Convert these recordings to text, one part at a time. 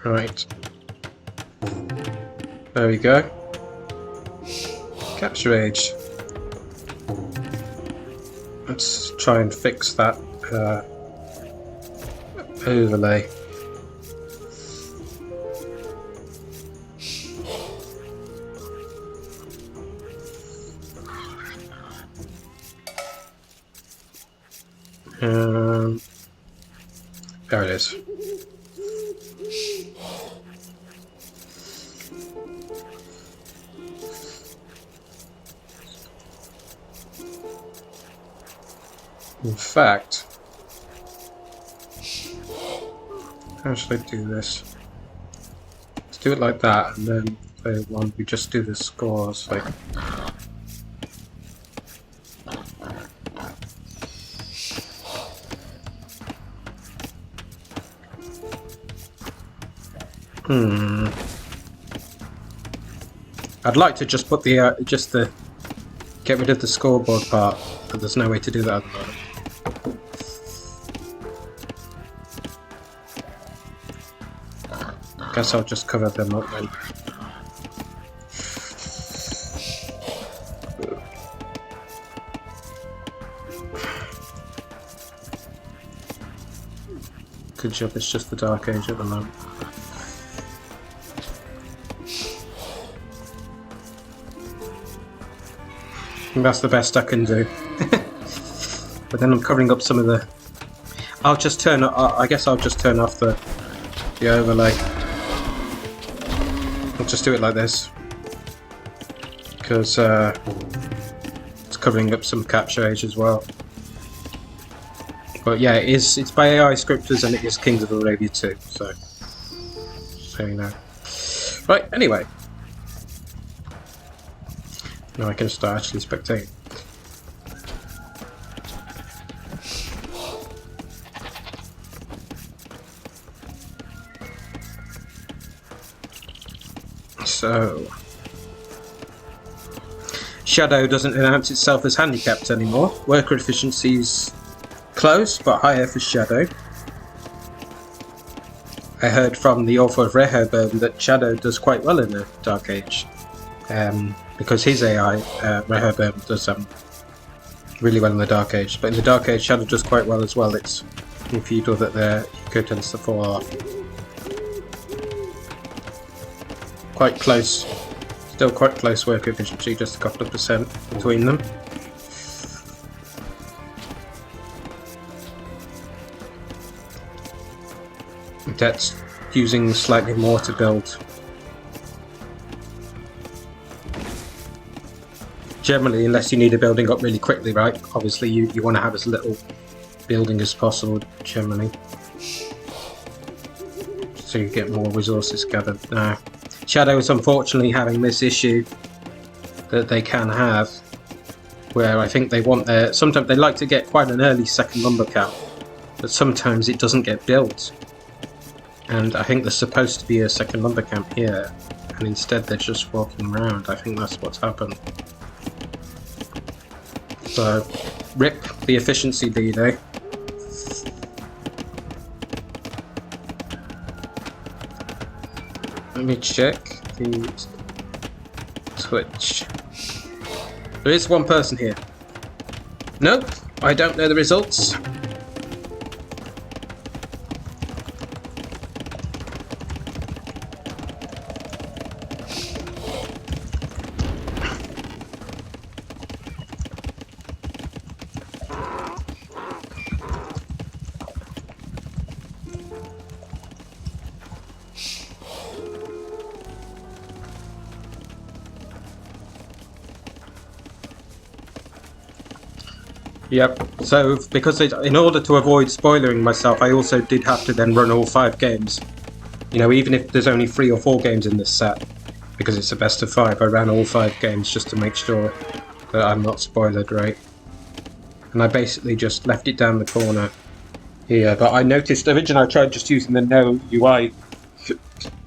Right. There we go. Capture age. Let's try and fix that overlay. There it is. In fact, how should I do this? Let's do it like that, and then player one, we just do the scores. Like, I'd like to just put the get rid of the scoreboard part, but there's no way to do that at the moment. Guess I'll just cover them up then. Good job, it's just the Dark Age at the moment. And that's the best I can do. But then I'm covering up some of the... I'll just turn... I guess I'll just turn off the overlay. I'll just do it like this. Because it's covering up some capture age as well. But yeah, it's by AI scripters and it is Kings of Arabia 2, so you know. Right, anyway. Now I can start actually spectating. So, Shadow doesn't announce itself as handicapped anymore. Worker efficiency's close, but higher for Shadow. I heard from the author of Rehoboam that Shadow does quite well in the Dark Age. Because his AI, Rehoboam, does really well in the Dark Age. But in the Dark Age, Shadow does quite well as well. It's if you do that there, Eco tends to fall off. Quite close. Still quite close worker efficiency, just a couple of percent between them. Odette's using slightly more to build. Generally, unless you need a building up really quickly, right? Obviously, you want to have as little building as possible, generally. So you get more resources gathered. Shadow is unfortunately having this issue that they can have, where I think they want their... Sometimes they like to get quite an early second lumber count, but sometimes it doesn't get built. And I think there's supposed to be a second lumber camp here, and instead they're just walking around. I think that's what's happened. So, rip the efficiency lead, eh? Let me check the Twitch. There is one person here. Nope, I don't know the results. Yep, so because in order to avoid spoilering myself, I also did have to then run all 5 games. You know, even if there's only 3 or 4 games in this set, because it's a best of 5, I ran all 5 games just to make sure that I'm not spoiled, right? And I basically just left it down the corner here, but I noticed originally I tried just using the no UI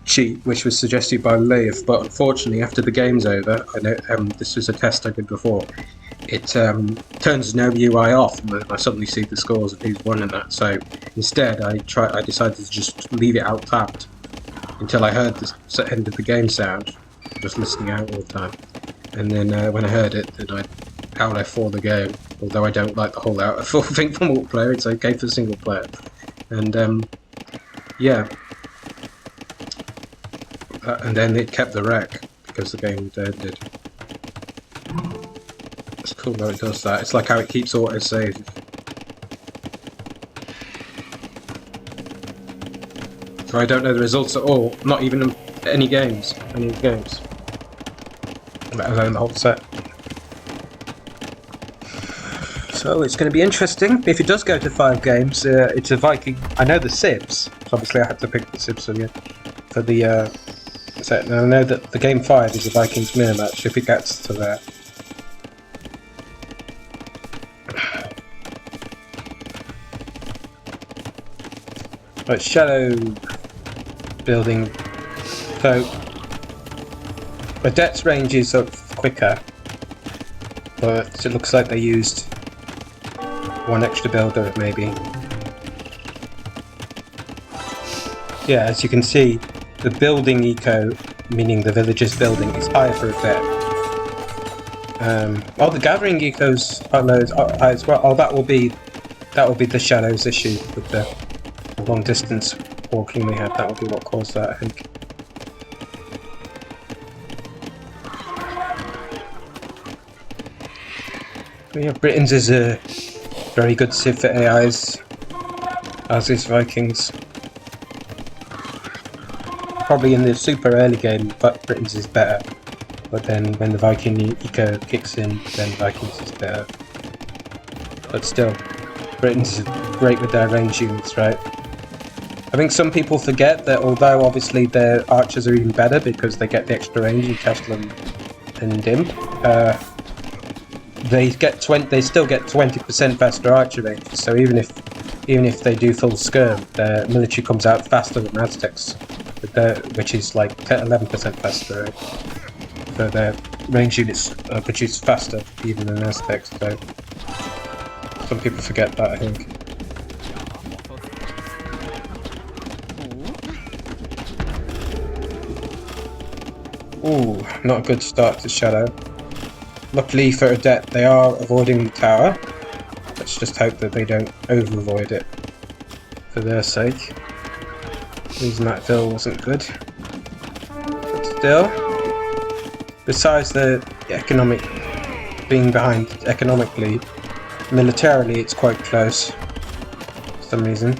cheat, which was suggested by Liv, but unfortunately after the game's over, I know this was a test I did before, it turns no UI off, and I suddenly see the scores of who's won and that. So instead, I decided to just leave it out tapped, until I heard the end of the game sound, just listening out all the time. And then when I heard it, then I out F4 the game. Although I don't like the whole out F4 thing for multiplayer, it's okay for single player. And yeah. And then it kept the wreck because the game ended. It's cool how it does that. It's like how it keeps auto-save. So I don't know the results at all. Not even any games. Let alone the whole set. So it's going to be interesting. If it does go to 5 games, it's a Viking. I know the Sibs. So obviously I had to pick the Sibs for the set. And I know that the game 5 is a Vikings mirror match if it gets to there. Right, Shadow building. So Odette's range is up quicker, but it looks like they used one extra builder maybe. Yeah, as you can see, the building eco, meaning the village's building, is higher for Odette. Oh, the gathering ecos are low as well. Oh, that will be the Shadow's issue with the long distance walking they had. That will be what caused that, I think. Yeah, Britain's is a very good civ for AIs, as is Vikings. Probably in the super early game, but Britain's is better. But then when the Viking eco kicks in, then Vikings is better. But still, Britain's is great with their range units, right? I think some people forget that although obviously their archers are even better because they get the extra range in Tesla and Imp, they still get 20% faster archer range. So even if they do full skirm, their military comes out faster than Aztecs, which is like 11% faster. Right? So their range units produce faster even than Aztecs. So some people forget that, I think. Ooh, not a good start to Shadow. Luckily for Odette, they are avoiding the tower. Let's just hope that they don't over-avoid it for their sake. Losing that Phil wasn't good. But still, besides the economic being behind economically, militarily it's quite close for some reason.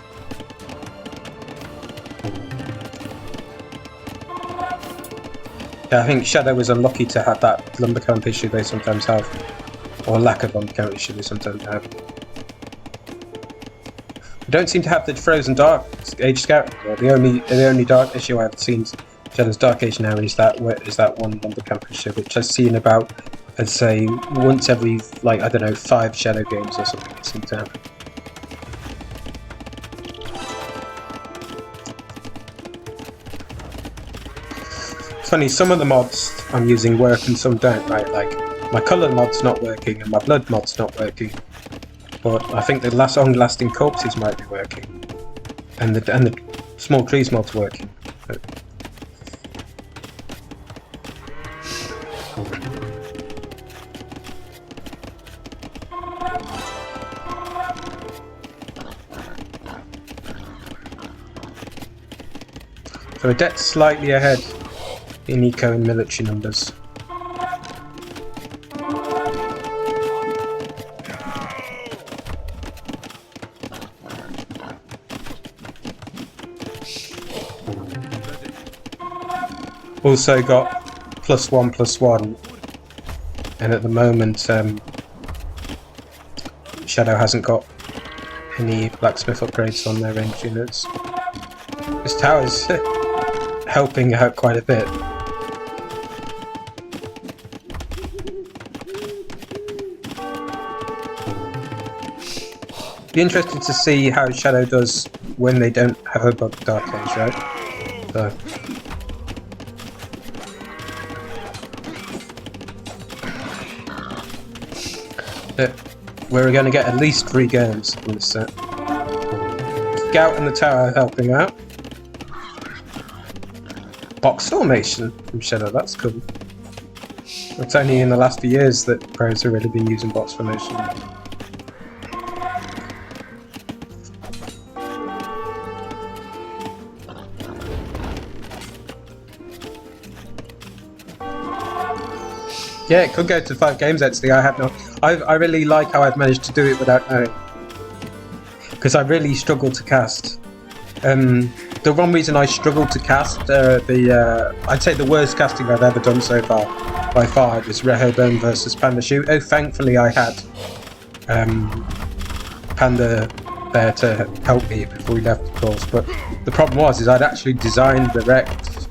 Yeah, I think Shadow was unlucky to have that lumber camp issue they sometimes have, or lack of lumber camp issue they sometimes have. I don't seem to have the Frozen Dark Age Scout. Well, the only dark issue I've seen Shadow's Dark Age now is that one lumber camp issue, which I've seen about, I'd say, once every, like, I don't know, 5 Shadow games or something. It seems to have. Funny, some of the mods I'm using work and some don't, right? Like, my colour mod's not working and my blood mod's not working. But I think the only lasting corpses might be working. And the small trees mod's working. So Odette's slightly ahead in eco and military numbers. Also got +1/+1, and at the moment Shadow hasn't got any blacksmith upgrades on their range units. This tower's helping out quite a bit. Be interested to see how Shadow does when they don't have a bug Dark Age, right? So. We're going to get at least 3 games in this set. Scout and the tower helping out. Box formation from Shadow, that's cool. It's only in the last few years that pros have really been using box formation. Yeah, it could go to 5 games actually. I really like how I've managed to do it without knowing. Because I really struggle to cast. The one reason I struggled to cast, I'd say the worst casting I've ever done so far, by far, was Rehoboam versus Panda Shoot. Oh, thankfully I had Panda there to help me before we left the course. But the problem was, I'd actually designed the rect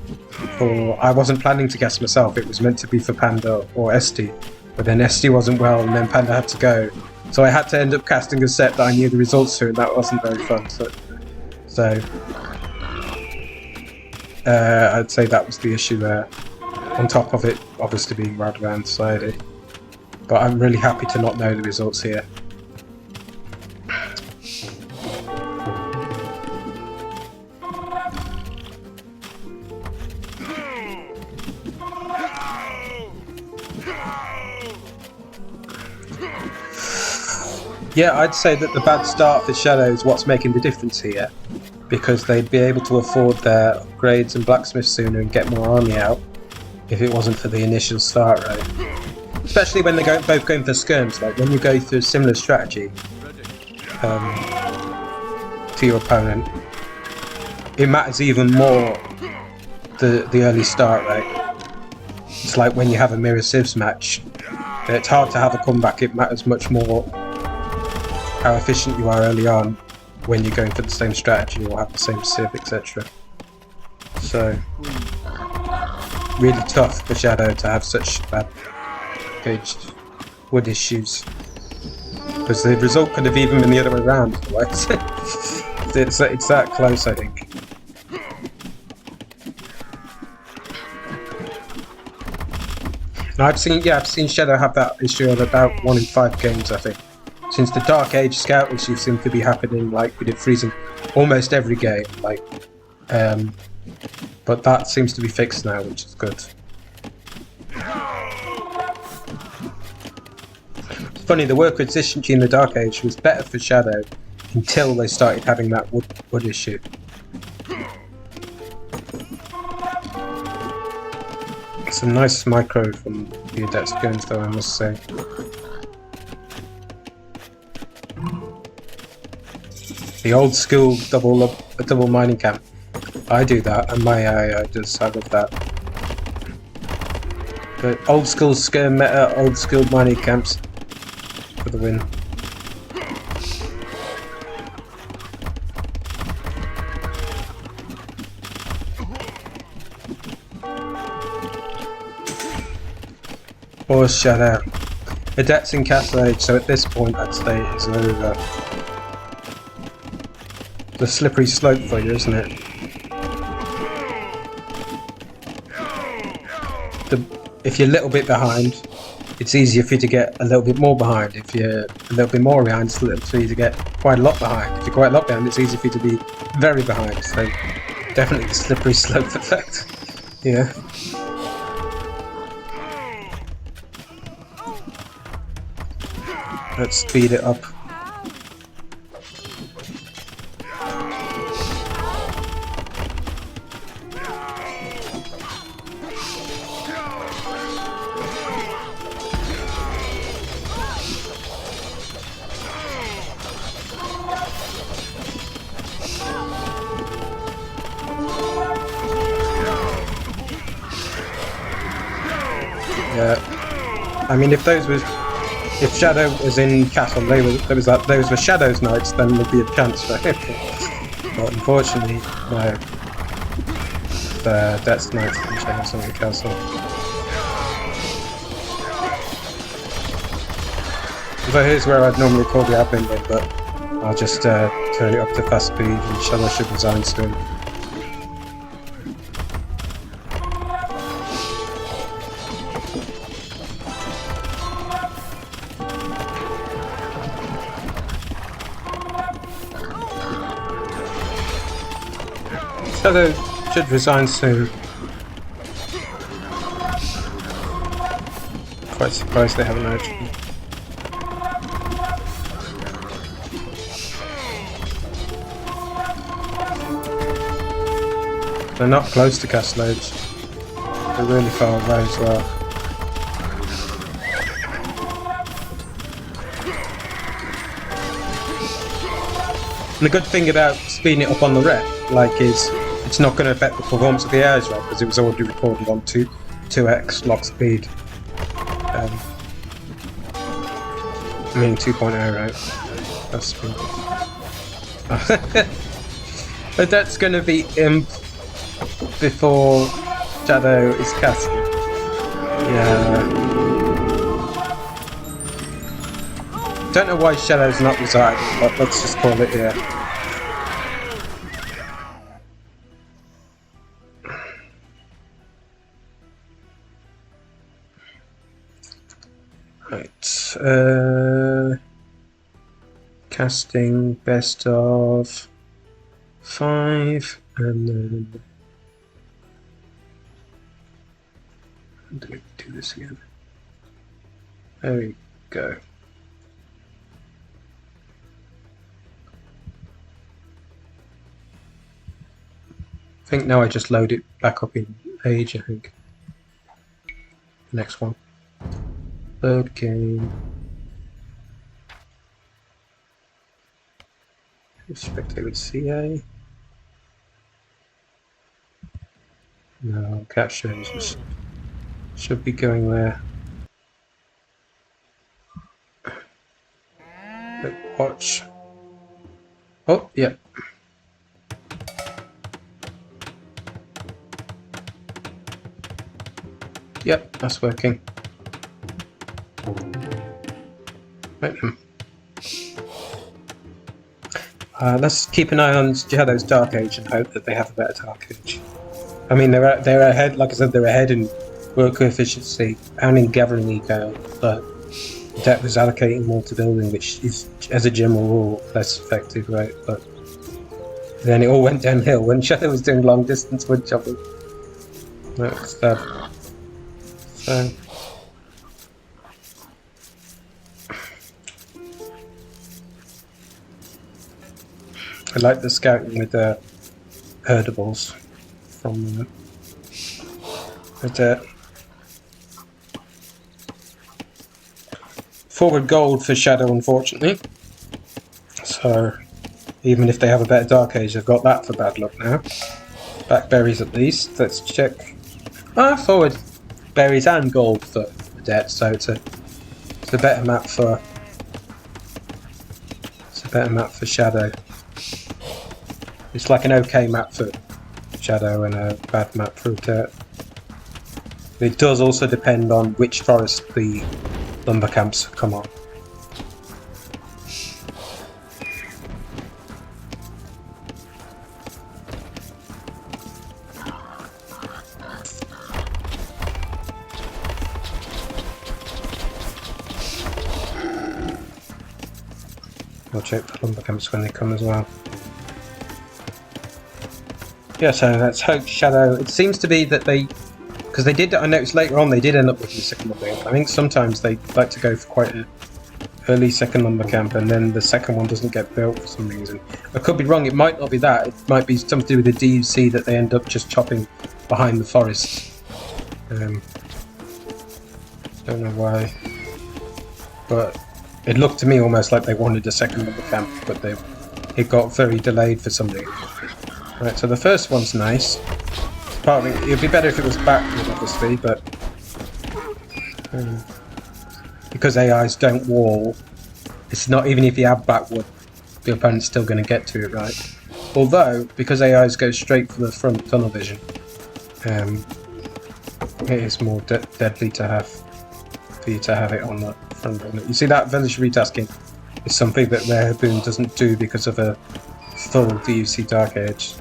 for. I wasn't planning to cast myself. It was meant to be for Panda or Esty, but then Esty wasn't well, and then Panda had to go. So I had to end up casting a set that I knew the results to, and that wasn't very fun. So I'd say that was the issue there. On top of it, obviously being right around society. But I'm really happy to not know the results here. Yeah, I'd say that the bad start for Shadow is what's making the difference here. Because they'd be able to afford their upgrades and blacksmiths sooner and get more army out if it wasn't for the initial start rate. Especially when they're both going for skirms, like when you go through a similar strategy to your opponent, it matters even more the early start rate. It's like when you have a Mirror Civs match, it's hard to have a comeback, it matters much more how efficient you are early on when you're going for the same strategy or have the same civ, etc. So, really tough for Shadow to have such bad gauged wood issues. Because the result could have even been the other way around, otherwise. it's that close, I think. And I've seen Shadow have that issue of about 1 in 5 games, I think. Since the Dark Age Scout issue seemed to be happening, like we did freezing almost every game, like, but that seems to be fixed now, which is good. It's funny, the work efficiency in the Dark Age was better for Shadow until they started having that wood issue. Some nice micro from the Odette guns, though, I must say. The old school double mining camp. I do that, and my AI does. I love that. But old school skirm meta, old school mining camps for the win. Or Shadow. Odette's in Castle Age, so at this point I'd say it's over. The slippery slope for you, isn't it? If you're a little bit behind, it's easier for you to get a little bit more behind. If you're a little bit more behind, it's easier to get quite a lot behind. If you're quite a lot behind, it's easier for you to be very behind. So definitely the slippery slope effect. Yeah. Let's speed it up. Yeah, I mean, if Shadow was in Castle, those were Shadow's knights, then there'd be a chance, right? But unfortunately, no. The Odette's knights in Shadow's in Castle. So here's where I'd normally call the admin bit, but I'll just turn it up to fast speed, and Shadow should resign soon. Shadow should resign soon. quite surprised they haven't actually. They're not close to Castle Age. They're really far away as well. And the good thing about speeding it up on the rep, like, is it's not going to affect the performance of the AIs, right? Because it was already recorded on 2x lock speed. I mean 2.0, right? That's speed. But that's going to be imp before Shadow is casting. Yeah. Don't know why Shadow's not residing, but let's just call it here. Right. Casting best of 5, and then how do we do this again? There we go. I think now I just load it back up in Age, I think. Next one. Third game. Spectator CA. No, cat shows should be going there. Wait, watch. Oh, yeah. Yep, that's working. Right. Let's keep an eye on Shadow's Dark Age and hope that they have a better Dark Age. I mean, they're ahead. Like I said, they're ahead in work efficiency and in gathering eco, but Odette was allocating more to building, which is, as a general rule, less effective, right? But then it all went downhill when Shadow was doing long distance wood chopping. That's that. So. I like the scouting with the herdables from Odette. Forward gold for Shadow, unfortunately. So, even if they have a better Dark Age, they've got that for bad luck now. Back berries at least. Let's check. Forward berries and gold for Odette. So it's a better map for Shadow. It's like an okay map for Shadow and a bad map for Odette. It does also depend on which forest the lumber camps come on. I'll check the lumber camps when they come as well. Yeah, so let's hope Shadow. It seems to be that they, because they did. I noticed later on they did end up with the second lumber camp. I think sometimes they like to go for quite an early second lumber camp, and then the second one doesn't get built for some reason. I could be wrong. It might not be that. It might be something to do with the DUC that they end up just chopping behind the forest. Don't know why, but it looked to me almost like they wanted a second lumber camp, but it got very delayed for some reason. Right, so the first one's nice. Partly, it'd be better if it was backward, obviously, but because AIs don't wall, it's not, even if you have backward, the opponent's still going to get to it, right? Although, because AIs go straight for the front tunnel vision, it is more deadly to have for you to have it on the front. You see, that village retasking is something that Rare Boom doesn't do because of a full DUC Dark Age.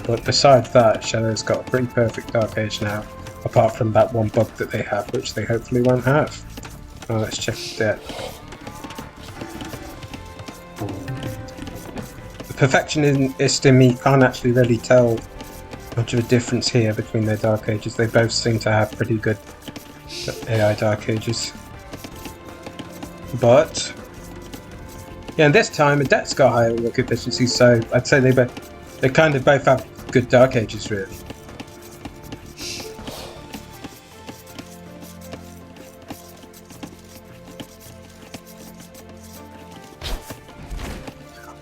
But besides that, Shadow's got a pretty perfect Dark Age now, apart from that one bug that they have, which they hopefully won't have. Oh, let's check that. The perfectionist in me can't actually really tell much of a difference here between their Dark Ages. They both seem to have pretty good The AI Dark Ages. But yeah, and this time Odette's got higher work efficiency, so I'd say they kind of both have good Dark Ages, really.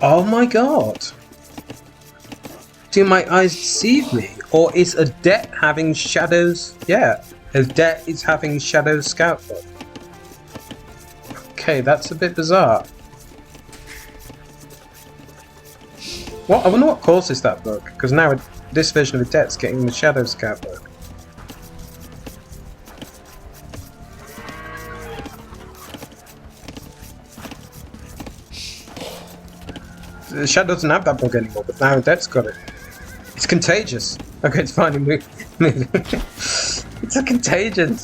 Oh my god! Do my eyes deceive me? Or is Odette having Shadow's... Yeah, Odette is having Shadow's Scout Bug. Okay, that's a bit bizarre. What? I wonder what causes that bug, because now this version of Odette's getting the Shadow Scout Bug. The Shadow doesn't have that bug anymore, but now Odette's got it. It's contagious. Okay, it's fine. It's a contagion.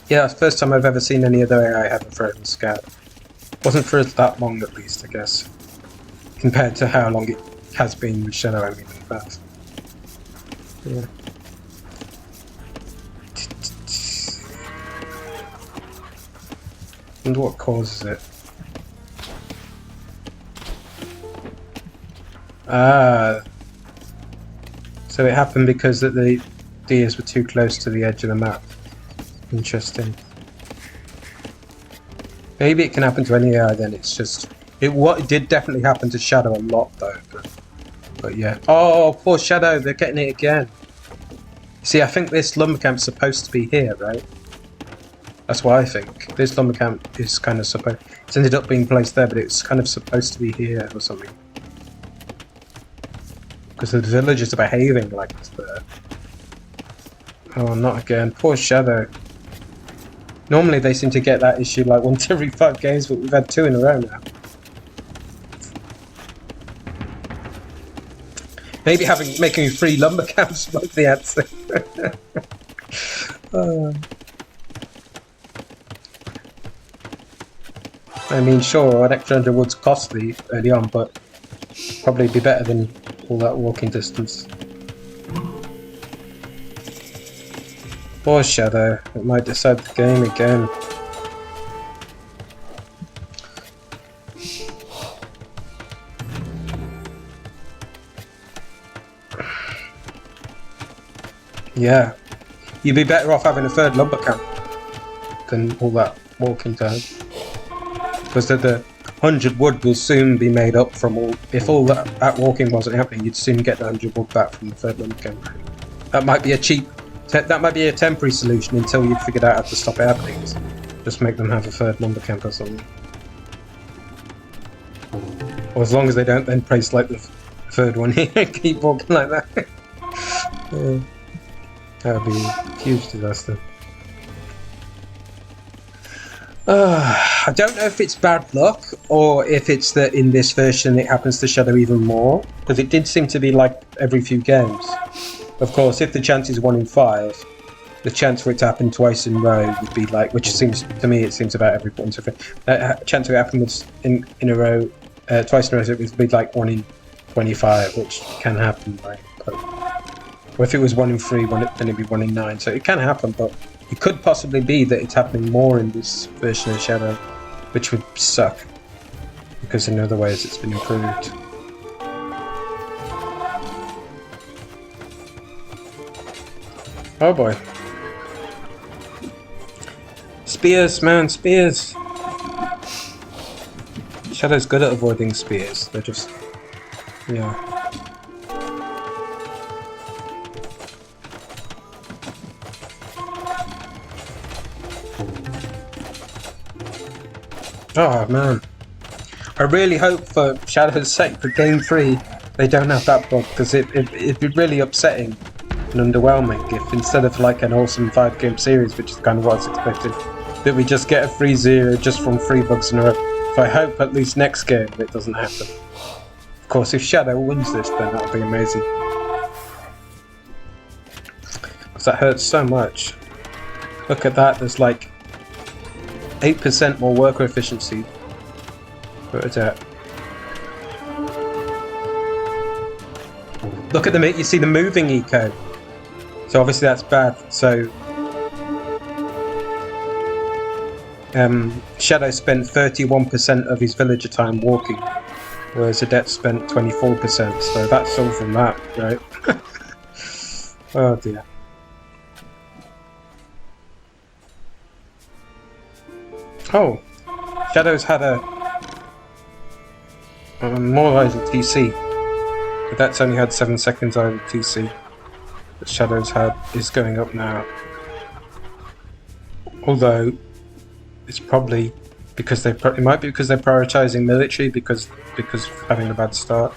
Yeah, it's the first time I've ever seen any other AI have a frozen scout. Wasn't for that long, at least, I guess. Compared to how long it has been with Shadow, I mean, in the past. Yeah. Wonder what causes it. Ah. So it happened because that the deers were too close to the edge of the map. Interesting. Maybe it can happen to any AI then, it's just... It did definitely happen to Shadow a lot though, but yeah. Oh, poor Shadow, they're getting it again. See, I think this lumber camp's supposed to be here, right? That's what I think. This lumber camp is kind of supposed... It's ended up being placed there, but it's kind of supposed to be here or something. Because the villagers are behaving like it's there. Oh, not again. Poor Shadow. Normally they seem to get that issue like once every 5 games, but we've had 2 in a row now. Maybe making 3 lumber camps might be the answer. I mean, sure, an extra 100 wood's costly early on, but probably be better than all that walking distance. Poor Shadow, it might decide the game again. Yeah, you'd be better off having a 3rd lumber camp than all that walking time. Because the 100 wood will soon be made up from all... If all that walking wasn't happening, you'd soon get the 100 wood back from the 3rd lumber camp. That might be a cheap... That might be a temporary solution until you've figured out how to stop it happening. Just make them have a 3rd lumber camp or something. Or as long as they don't then place like the 3rd one here and keep walking like that. Yeah. That would be a huge disaster. I don't know if it's bad luck or if it's that in this version it happens to Shadow even more. Because it did seem to be like every few games. Of course, if the chance is 1 in 5, the chance for it to happen twice in a row would be like, which seems to me, it seems about every point of it. Chance of it happening in a row, twice in a row, it would be like 1 in 25, which can happen, right? Or if it was 1 in 3, then it'd be 1 in 9. So it can happen, but it could possibly be that it's happening more in this version of Shadow, which would suck, because in other ways it's been improved. Oh boy. Spears, man, spears! Shadow's good at avoiding spears, they're just... yeah. Oh man. I really hope for Shadow's sake for Game 3 they don't have that bug, because it'd be really upsetting and underwhelming if instead of like an awesome 5-game series, which is kind of what I was expecting, that we just get a 3-0 just from 3 bugs in a row. So I hope at least next game it doesn't happen. Of course, if Shadow wins this, then that would be amazing. Because that hurts so much. Look at that, there's like 8% more worker efficiency for Odette. Look at the you see the moving eco. So obviously that's bad. So Shadow spent 31% of his villager time walking, whereas Odette spent 24%. So that's all from that, right? Oh dear. Oh, Shadow's had a more idle TC. But that's only had 7 seconds idle TC. But Shadow's had is going up now. Although it's probably because it might be because they're prioritizing military because of having a bad start.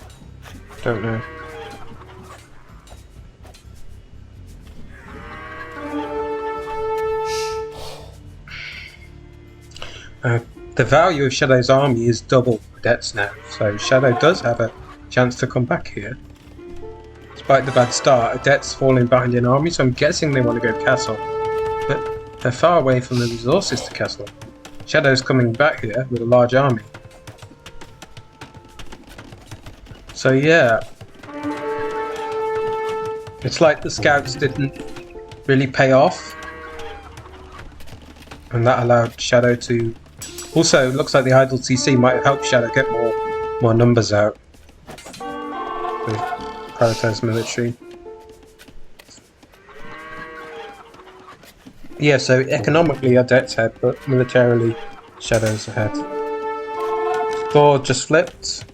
Don't know. The value of Shadow's army is double Odette's now, so Shadow does have a chance to come back here. Despite the bad start, Odette's falling behind in army, so I'm guessing they want to go castle. But they're far away from the resources to castle. Shadow's coming back here with a large army. So yeah. It's like the scouts didn't really pay off. And that allowed Shadow to... Also, it looks like the idle TC might have helped Shadow get more numbers out. With prioritized military. Yeah, so economically Odette's ahead, but militarily Shadow's ahead. Thor just flipped.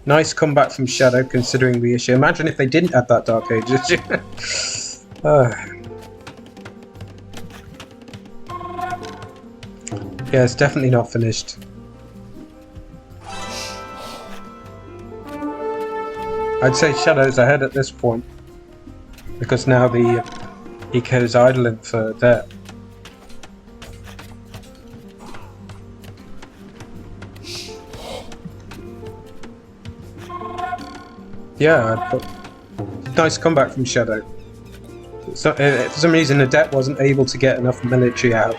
Nice comeback from Shadow considering the issue. Imagine if they didn't have that Dark Age issue. Yeah, it's definitely not finished. I'd say Shadow's ahead at this point. Because now the eco's idling for that. Yeah, but nice comeback from Shadow. So, for some reason Odette wasn't able to get enough military out.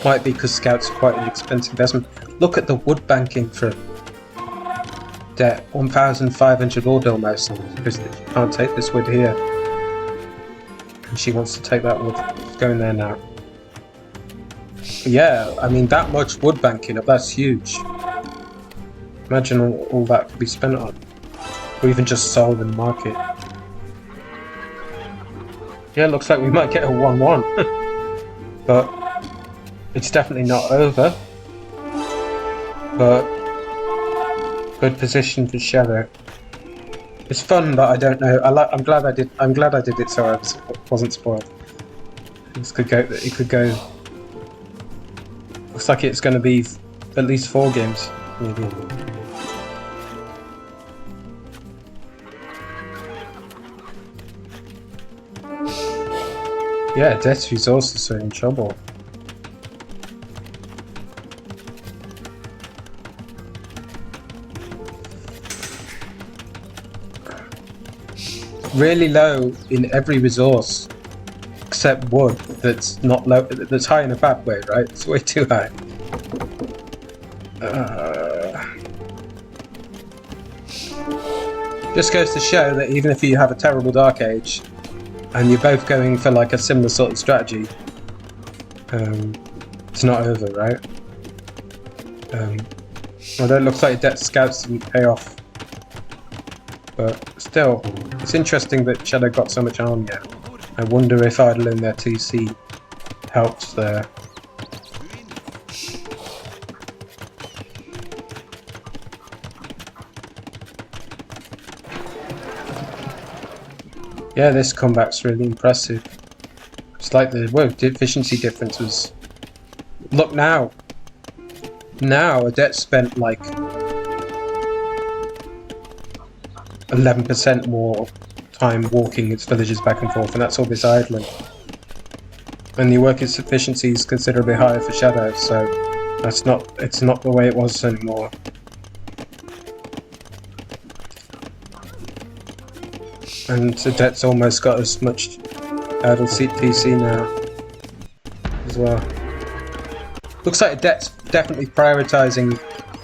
Might be because scouts are quite an expensive investment. Look at the wood banking for Odette. 1,500 ore almost. Because she can't take this wood here. And she wants to take that wood. It's going there now. Yeah, I mean that much wood banking up, that's huge. Imagine all that could be spent on. Or even just sold in the market. Yeah, looks like we might get a 1-1. But it's definitely not over. But good position for Shadow. It's fun, but I don't know. I'm glad I did it so I wasn't spoiled. This could go. It could go. Looks like it's going to be at least 4 games, maybe. Yeah, Odette's resources are in trouble. Really low in every resource except wood. That's not low. That's high in a bad way, right? It's way too high. Just goes to show that even if you have a terrible Dark Age and you're both going for like a similar sort of strategy, it's not over, right? Although it looks like Odette's scouts didn't pay off. But still, it's interesting that Shadow got so much army out. I wonder if idling their TC helps there. Yeah, this comeback's really impressive. It's like the efficiency difference was... Look now! Now, Odette spent like 11% more time walking its villages back and forth, and that's all this idling. And the workers' efficiency is considerably higher for Shadow, so it's not the way it was anymore. And Odette's almost got as much idle TC now as well. Looks like Odette's definitely prioritising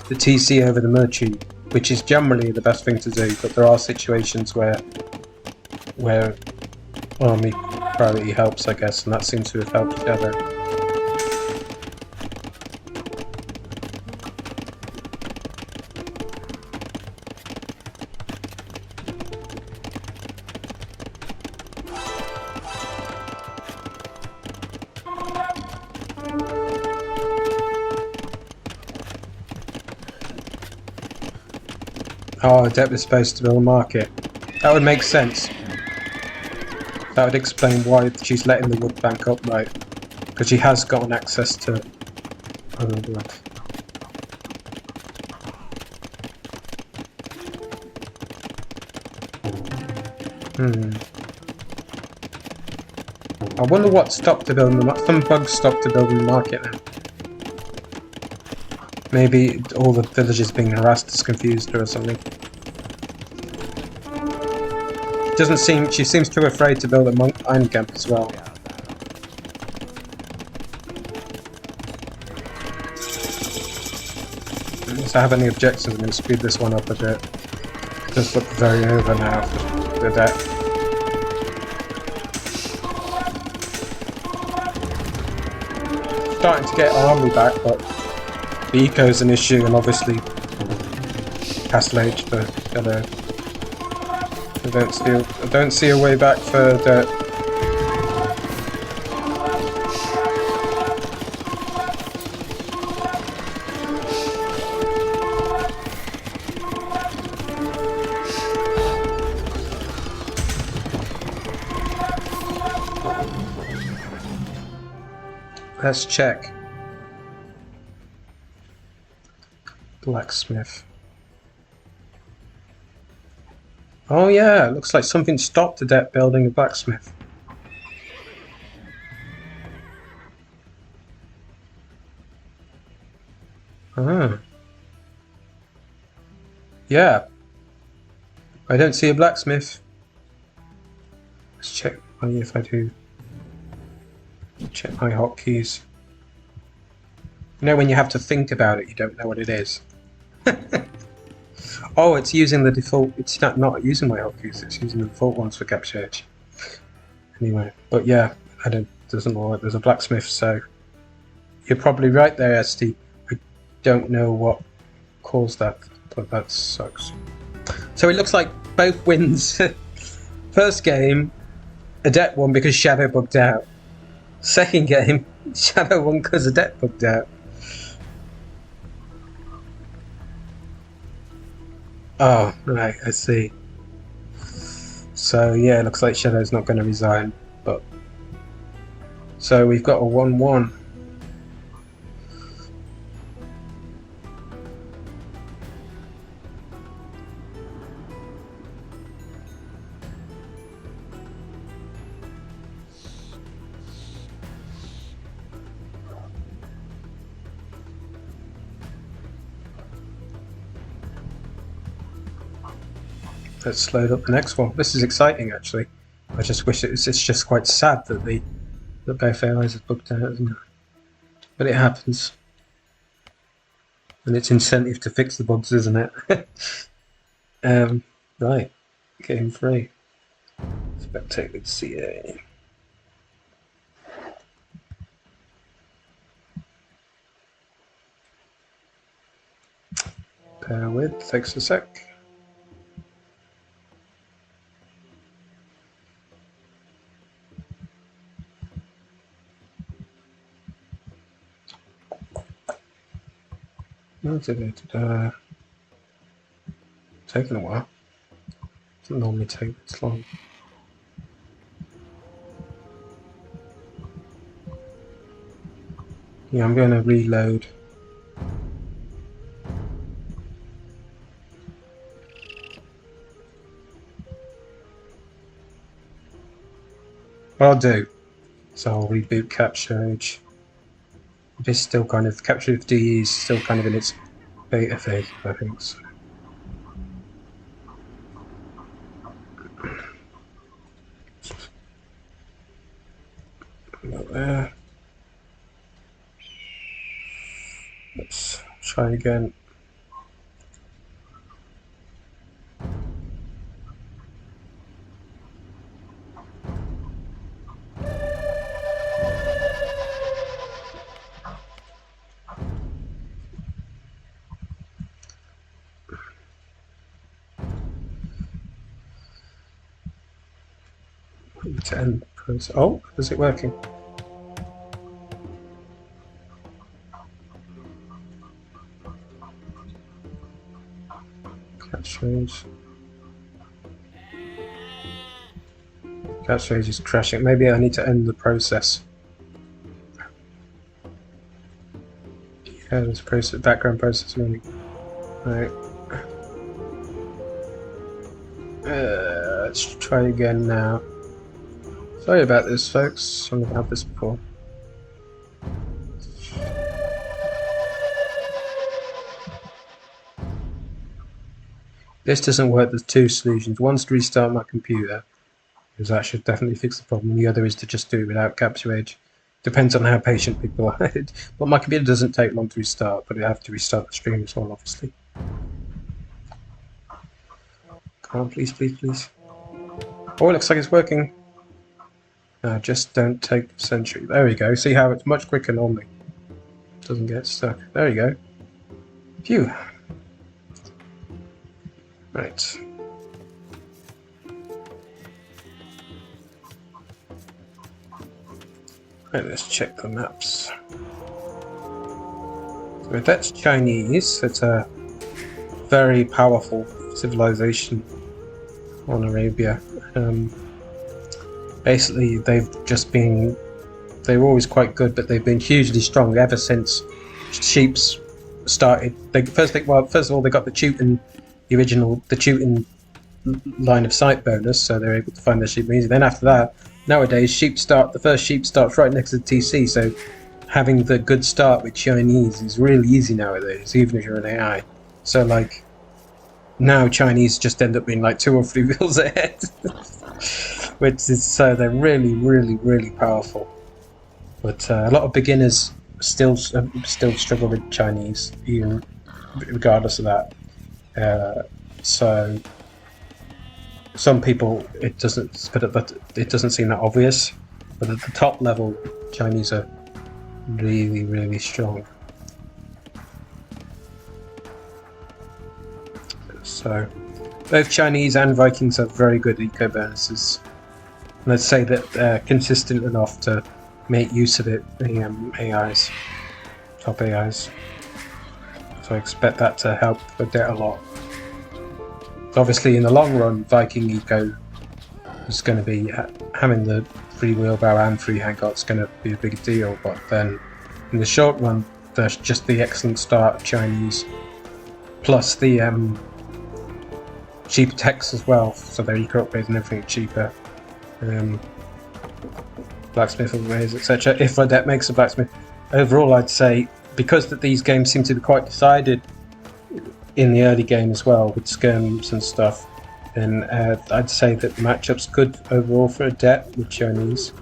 the TC over the Merchant, which is generally the best thing to do, but there are situations where army priority helps, I guess, and that seems to have helped Shadow. Oh, Odette was supposed to build a market. That would make sense. That would explain why she's letting the wood bank up, right? Because she has gotten access to... Oh, blood. I wonder what stopped her building the market. Some bugs stopped her building the market now. Maybe all the villagers being harassed has confused her or something. Doesn't seem... She seems too afraid to build a monk iron camp as well. Unless I have any objections, I'm going to speed this one up a bit. It does look very over now for the deck. Starting to get army back, but the eco's an issue, and obviously Castle Age, but I don't see a way back for the... Let's check. Blacksmith. Oh yeah, it looks like something stopped Odette building a blacksmith. Ah. Yeah. I don't see a blacksmith. Let's check if I do. Check my hotkeys. You know when you have to think about it, you don't know what it is. Oh, it's using the default. It's not using my hotkeys. It's using the default ones for Capture Edge. Anyway, but yeah, doesn't look like there's a blacksmith. So you're probably right there, Esty. I don't know what caused that, but that sucks. So it looks like both wins. First game, Odette won because Shadow bugged out. Second game, Shadow won because Odette bugged out. Oh, right, I see. So yeah, it looks like Shadow's not going to resign, but... So we've got a 1-1. Let's load up the next one. This is exciting, actually. I just wish it's just quite sad that both AIs have booked out, isn't it? But it happens. And it's incentive to fix the bugs, isn't it? Right. Game 3. Spectated CA. Bear with, takes a sec. Taking a while. Doesn't normally take this long. Yeah, I'm going to reload. What I'll do, so I'll reboot Capture Age. It's still kind of, Capture of DE is still kind of in its beta phase, I think. So. Not there. try again. To end the process. Oh, is it working? Catchphrase. Catchphrase is crashing. Maybe I need to end the process. Yeah, there's process, background process running. Right. Let's try again now. Sorry about this, folks. I've never had this before. This doesn't work. There's two solutions. One's to restart my computer, because that should definitely fix the problem. The other is to just do it without capture age. Depends on how patient people are. But my computer doesn't take long to restart, but I have to restart the stream as well, obviously. Come on, please, please, please. Oh, it looks like it's working. No, just don't take the century. There we go. See how it's much quicker normally. Doesn't get stuck. There we go. Phew. Right. Right, let's check the maps. So that's Chinese. It's a very powerful civilization on Arabia. Basically, they've just been... They were always quite good, but they've been hugely strong ever since sheep's started. First of all, they got the Teuton, the Teuton line of sight bonus, so they're able to find their sheep easy. Then after that, nowadays, the first sheep starts right next to the TC, so having the good start with Chinese is really easy nowadays, even if you're an AI. So like, now Chinese just end up being like 2 or 3 wheels ahead. Which is, so they're really, really, really powerful. But a lot of beginners still struggle with Chinese, even regardless of that. So some people it doesn't seem that obvious, but at the top level, Chinese are really, really strong. So both Chinese and Vikings have very good eco bonuses. Let's say that they're consistent enough to make use of it, the AIs, top AIs. So I expect that to help Odette a lot. Obviously, in the long run, Viking eco is going to be having the free wheelbarrow and free handguard's going to be a big deal. But then, in the short run, there's just the excellent start of Chinese, plus the cheaper techs as well, so their eco upgrades and everything cheaper. Blacksmith upgrades, etc. If Odette makes a blacksmith, overall I'd say, because that these games seem to be quite decided in the early game as well, with skirms and stuff, then I'd say that the matchup's good overall for Odette with Chinese.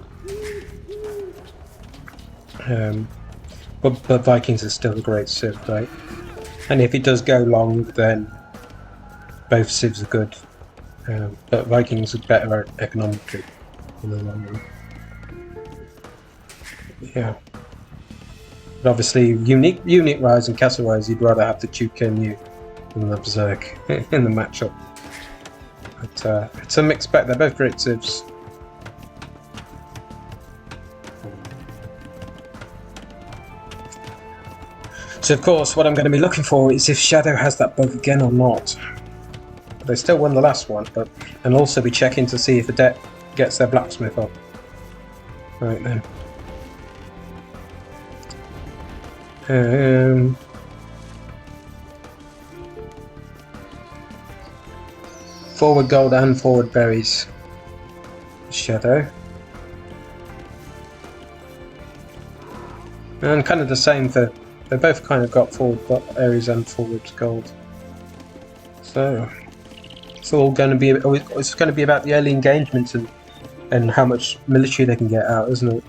But Vikings is still a great civ, right? And if it does go long, then both civs are good. But Vikings are better economically in the long run. Yeah. But obviously, unit wise and castle wise, you'd rather have the Chukenu than the Berserk in the matchup. But it's a mixed bag. They're both great civs. So of course, what I'm going to be looking for is if Shadow has that bug again or not. They still won the last one, and also be checking to see if Odette gets their blacksmith up. Right then. Forward gold and forward berries. Shadow. And kind of the same for, they both kind of got forward berries and forward gold. So it's all going to be, it's going to be about the early engagements and how much military they can get out, isn't it?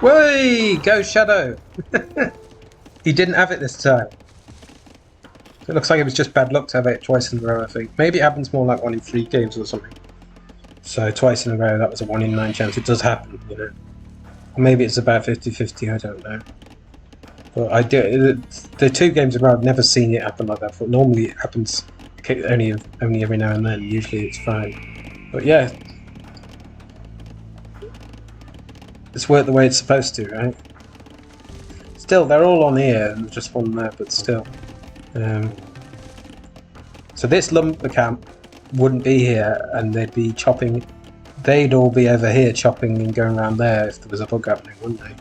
Way! Go Shadow! He didn't have it this time. It looks like it was just bad luck to have it twice in a row, I think. Maybe it happens more like 1 in 3 games or something. So twice in a row, that was a 1 in 9 chance. It does happen, you know. Or maybe it's about 50-50, I don't know. But I do. The 2 games in a row, I've never seen it happen like that. But normally it happens only every now and then. Usually it's fine. But yeah, it's worked the way it's supposed to, right? Still, they're all on here and just one there, but still. So this lumber camp wouldn't be here, and they'd be chopping. They'd all be over here chopping and going around there if there was a bug happening, wouldn't they?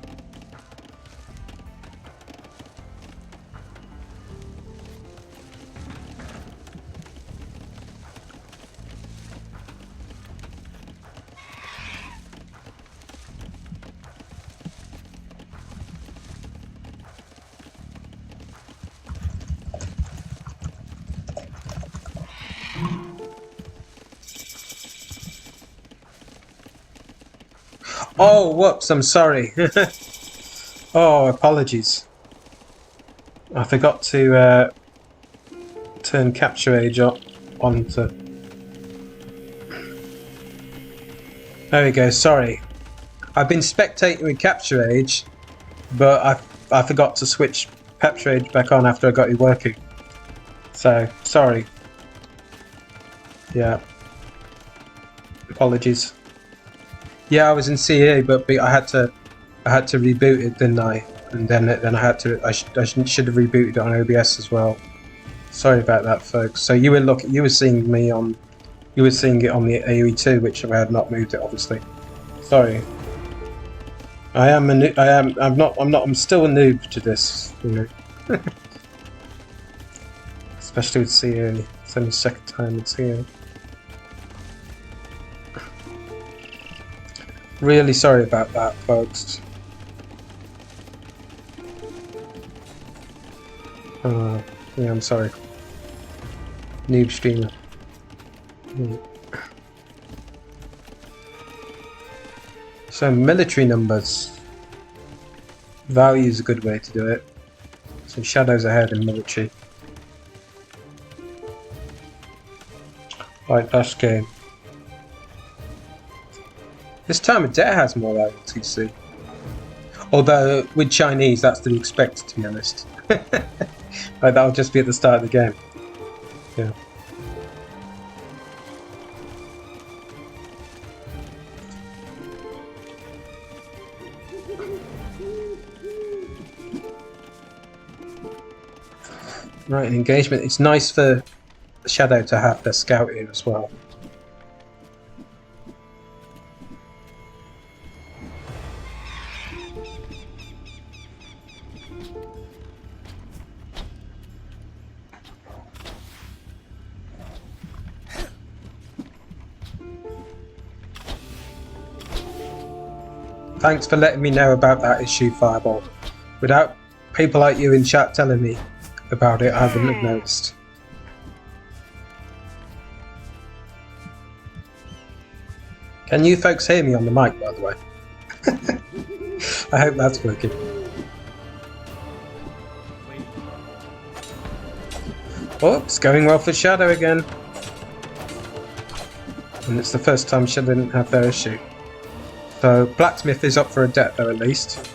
Oh, whoops, I'm sorry. Oh, apologies. I forgot to turn capture age on to... There we go, sorry. I've been spectating with capture age, but I forgot to switch capture age back on after I got it working. So, sorry. Yeah. Apologies. Yeah, I was in CA, but I had to reboot it, didn't I? And then I had to. I should have rebooted it on OBS as well. Sorry about that, folks. So you were seeing me on, you were seeing it on the AOE2, which I had not moved it, obviously. Sorry. I'm still a noob to this, you know. Especially with CA. It's only the second time with CA. Really sorry about that, folks. Yeah, I'm sorry. Noob streamer. So military numbers. Value is a good way to do it. So Shadow's ahead in military. Like last game. This time Odette has more loyalty, see. Although with Chinese, that's to be expected, to be honest. Like that'll just be at the start of the game. Yeah. Right, engagement. It's nice for Shadow to have their scout here as well. Thanks for letting me know about that issue, Fireball. Without people like you in chat telling me about it, I wouldn't have noticed. Can you folks hear me on the mic, by the way? I hope that's working. Oh, it's going well for Shadow again. And it's the first time Shadow didn't have their issue. So Blacksmith is up for Odette though, at least.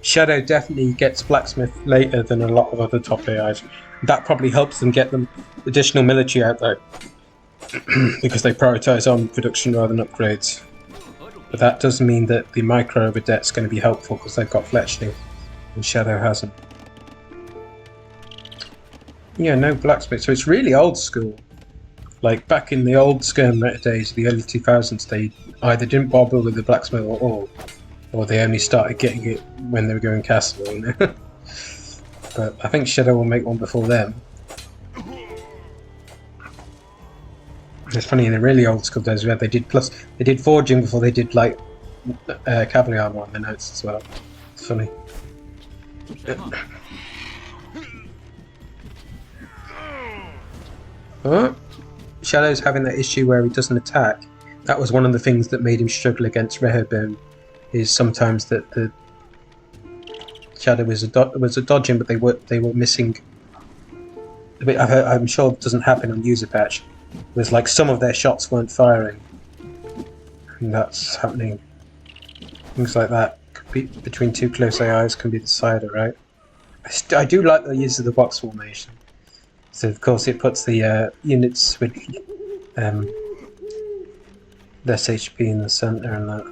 Shadow definitely gets Blacksmith later than a lot of other top AIs. That probably helps them get them additional military out though. Because they prioritise on production rather than upgrades. But that does mean that the micro of Odette's going to be helpful because they've got fletching and Shadow hasn't. Yeah, no Blacksmith, so it's really old school. Like back in the old Skirm meta days, the early 2000s, they either didn't bother with the Blacksmith at all, or they only started getting it when they were going castle, you know? But I think Shadow will make one before them. It's funny, in the really old school days, where they did forging before they did like cavalry armor on their notes as well. It's funny. Oh, Shadow's having that issue where he doesn't attack. That was one of the things that made him struggle against Rehoboam. Is sometimes that the Shadow was a dodging, but they were missing. I'm sure it doesn't happen on user patch. It was like some of their shots weren't firing, and that's happening. Things like that could be between two close AIs can be the decider, right? I do like the use of the box formation. So of course it puts the units with less HP in the center and that.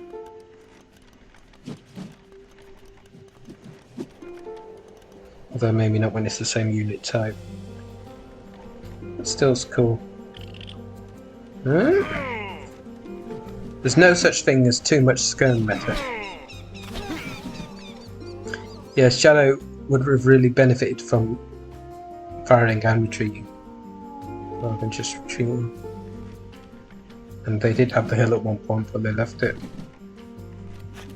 Although maybe not when it's the same unit type. But still it's cool. Huh? There's no such thing as too much skirm meta. Yeah, Shadow would have really benefited from firing and retreating rather than just retreating. And they did have the hill at one point, but they left it.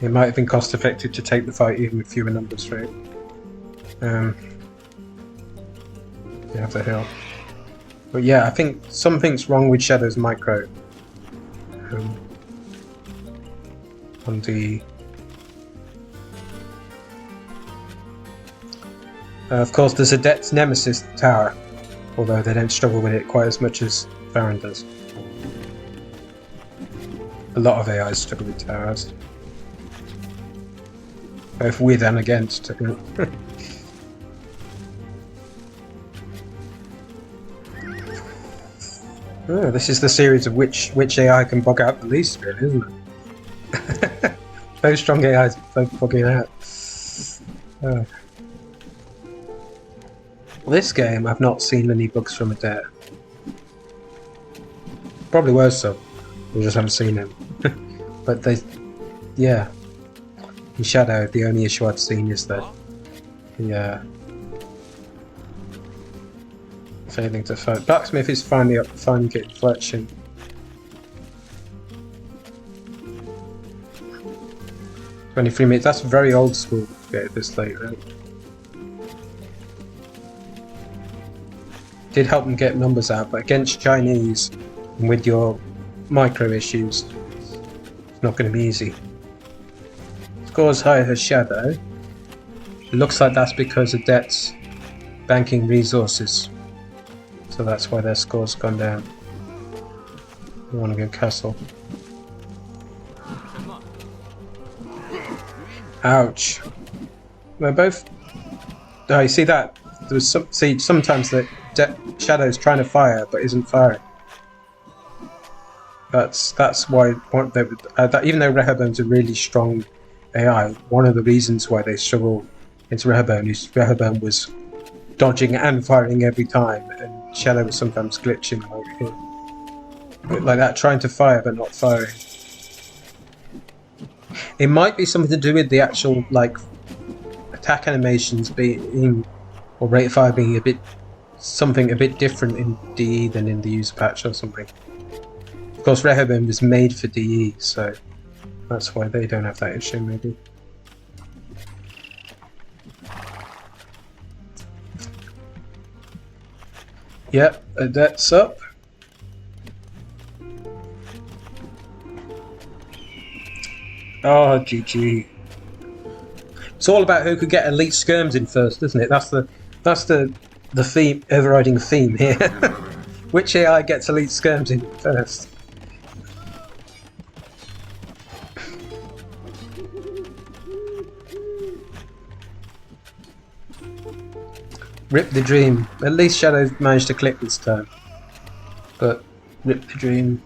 It might have been cost effective to take the fight even with fewer numbers, right? You have the hill. But yeah, I think something's wrong with Shadow's micro. On the... of course, there's Odette's nemesis, the tower, although they don't struggle with it quite as much as Farron does. A lot of AIs struggle with towers. Both with and against. Oh, this is the series of which AI can bug out the least, really, isn't it? Both strong AIs, both bugging out. Oh. This game, I've not seen any bugs from Odette. Probably worse some. We just haven't seen them. But they, yeah. In Shadow, the only issue I've seen is that failing to fight. Blacksmith is finally up, finally getting fletching. $23. That's very old school to get it this late, right? Did help them get numbers out, but against Chinese and with your micro issues, it's not going to be easy. Scores higher as Shadow. It looks like that's because of Odette's banking resources. So that's why their score's gone down. I want to go castle. Ouch. They're both... Oh, you see that? There was some... See, sometimes the Shadow's trying to fire, but isn't firing. That's why... even though Rehoboam's a really strong AI, one of the reasons why they struggle against Rehoboam is Rehoboam was dodging and firing every time, and Shadow was sometimes glitching like that, trying to fire but not firing. It might be something to do with the actual like attack animations being, or rate of fire being a bit different in DE than in the user patch or something. Of course, Rehoboam was made for DE, so that's why they don't have that issue, maybe. Yep, Odette's up. Oh, GG. It's all about who could get elite skirms in first, isn't it? That's the theme, overriding theme here. Which AI gets elite skirms in first? Rip the dream. At least Shadow managed to click this time. But rip the dream.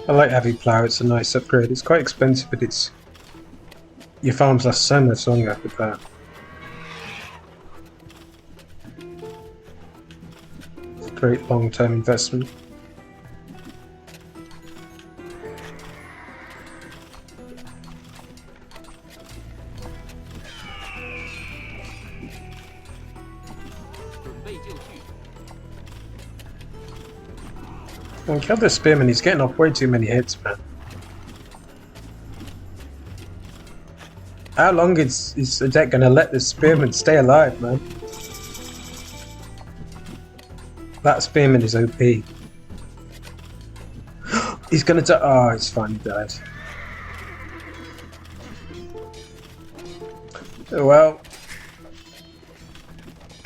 I like Heavy Plough, it's a nice upgrade. It's quite expensive, but it's... your farms last so much longer with that. It's a great long-term investment. Well, kill the spearman, he's getting off way too many hits, man. How long is Odette gonna let this spearman stay alive, man? That spearman is OP. He's gonna die. Oh, he's finally died. Well,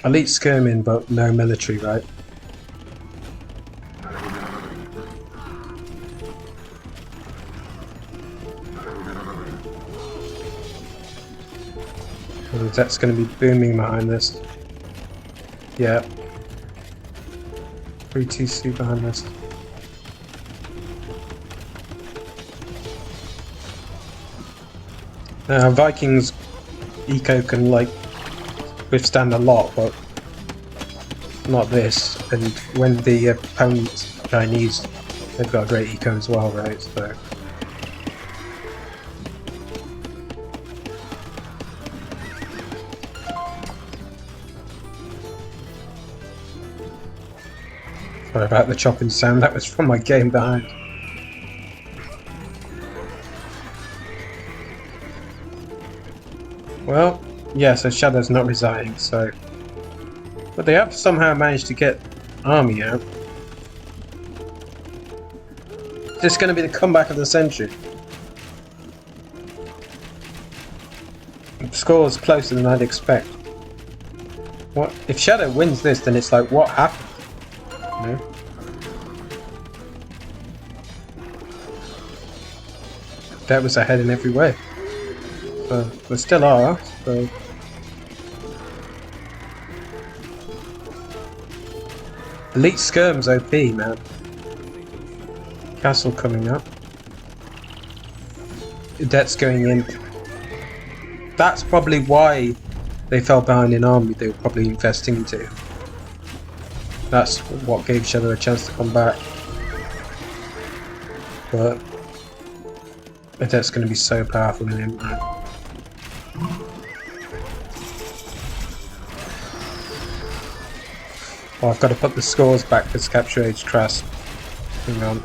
elite skirming, but no military, right? That's going to be booming behind this. Yeah. 3TC behind this. Vikings eco can like withstand a lot, but not this. And when the opponent's Chinese, they've got a great eco as well, right? So. Sorry about the chopping sound, that was from my game behind. Well, yeah, so Shadow's not resigning, so... But they have somehow managed to get army out. Is this going to be the comeback of the century? The score is closer than I'd expect. What? If Shadow wins this, then it's like, what happened? No. That was ahead in every way. So they still are. So elite skirm's OP, man. Castle coming up. Odette's going in. That's probably why they fell behind in army. They were probably investing into. That's what gave Shadow a chance to come back. But Odette's going to be so powerful in him, man. Oh, I've got to put the scores back because Capture Age crashed. Hang on.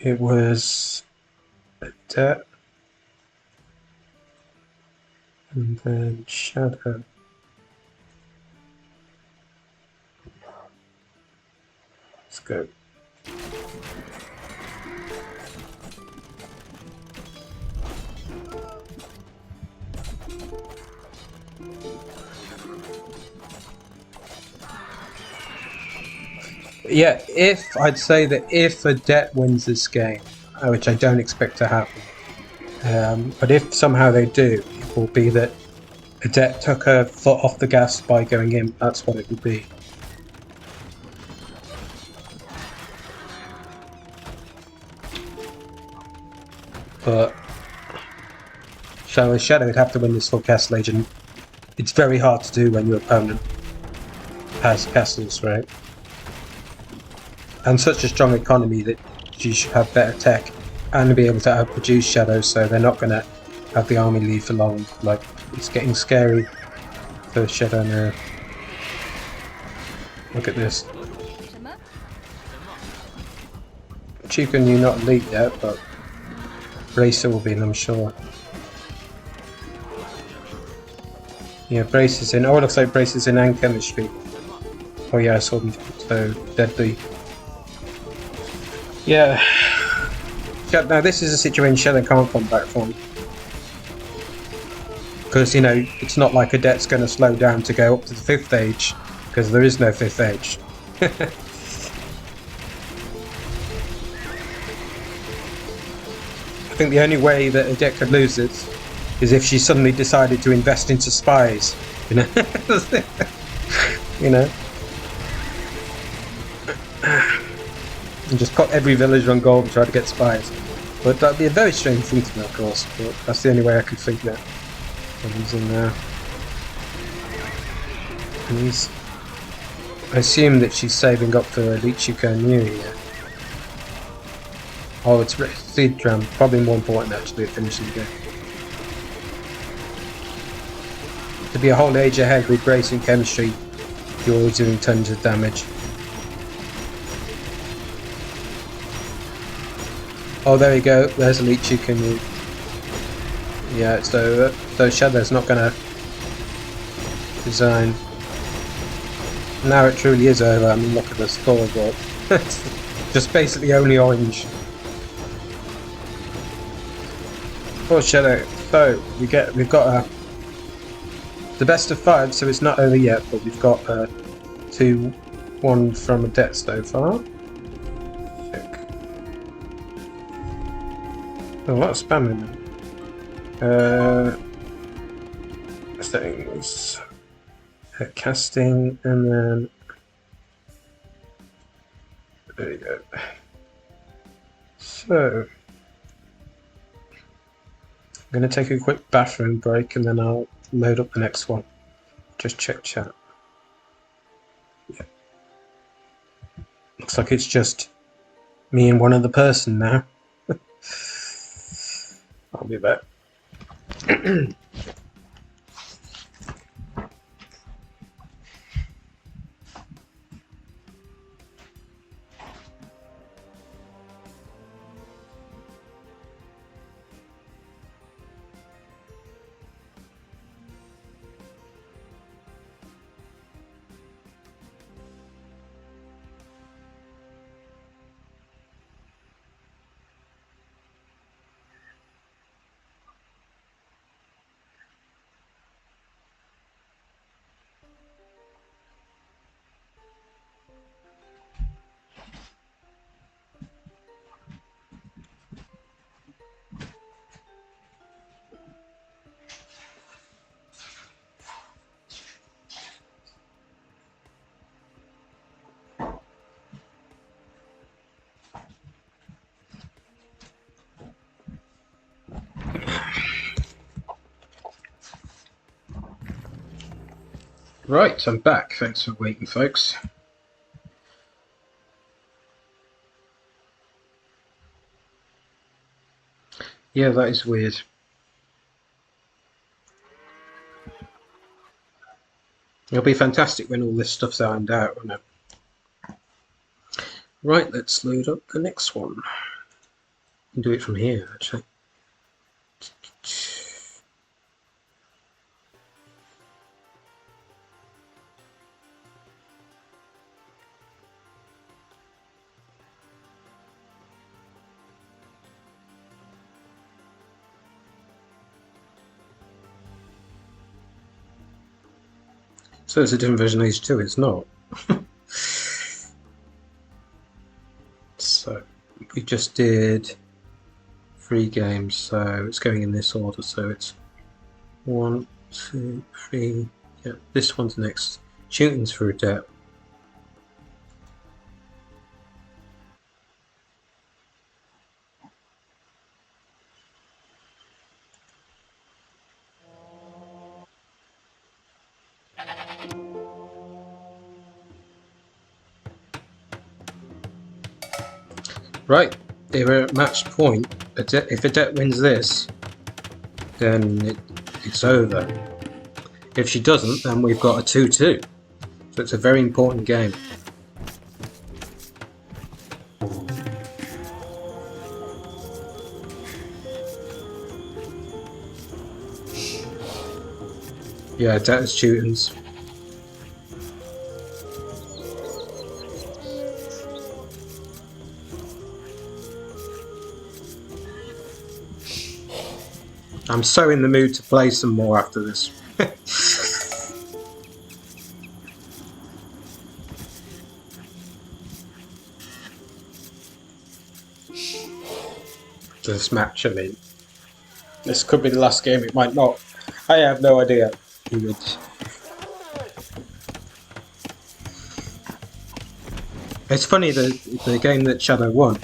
It was Odette, and then Shadow. Let's go. Yeah, I'd say that if Odette wins this game, which I don't expect to happen, but if somehow they do, it will be that Odette took her foot off the gas by going in. That's what it would be. But Shadow would have to win this full castle age, and it's very hard to do when your opponent has castles, right? And such a strong economy that you should have better tech and be able to outproduce Shadow, so they're not going to have the army leave for long. Like, it's getting scary for Shadow now. Look at this. Chieftain, you're not elite yet, but Bracer will be in, I'm sure. Yeah, Brace is in. Oh, it looks like Brace is in and Chemistry. Oh yeah, I saw them. So, Deadly. Yeah. Now this is a situation Shadow can't come back from. Because, you know, it's not like Odette's going to slow down to go up to the 5th age. Because there is no 5th age. I think the only way that Odette could lose it is if she suddenly decided to invest into spies. You know? You know? And just cut every villager on gold and try to get spies. But that'd be a very strange thing to do, of course. But that's the only way I could think that. And he's in there. And he's... I assume that she's saving up for Lichuko New here. Oh, it's Seed Drum. Probably more important actually at finishing the game. To be a whole age ahead with Grace and Chemistry, you're doing tons of damage. Oh, there you go. There's a Lichuko New. Yeah, so Shadow's not gonna design. Now it truly is over. I mean, look at the scoreboard. Just basically only orange. Poor Shadow. So we've got the best of 5. So it's not over yet, but we've got 2-1 from Odette so far. Check. Oh, a lot of spamming. Settings. Casting, and then there you go. So I'm going to take a quick bathroom break and then I'll load up the next one. Just check chat. Yeah. Looks like it's just me and one other person now. I'll be back. Right, I'm back. Thanks for waiting, folks. Yeah, that is weird. It'll be fantastic when all this stuff's ironed out, won't it? Right, let's load up the next one. We can do it from here, actually. So it's a different version of H2, it's not. So we just did 3 games, so it's going in this order. So it's 1, 2, 3. Yeah, this one's next. Shooting's for Odette. Right, they were at match point. If Odette wins this, then it's over. If she doesn't, then we've got a 2-2. So it's a very important game. Yeah, Odette is Shootings. I'm so in the mood to play some more after this. This match, I mean. This could be the last game, it might not. I have no idea. It's funny, the game that Shadow won.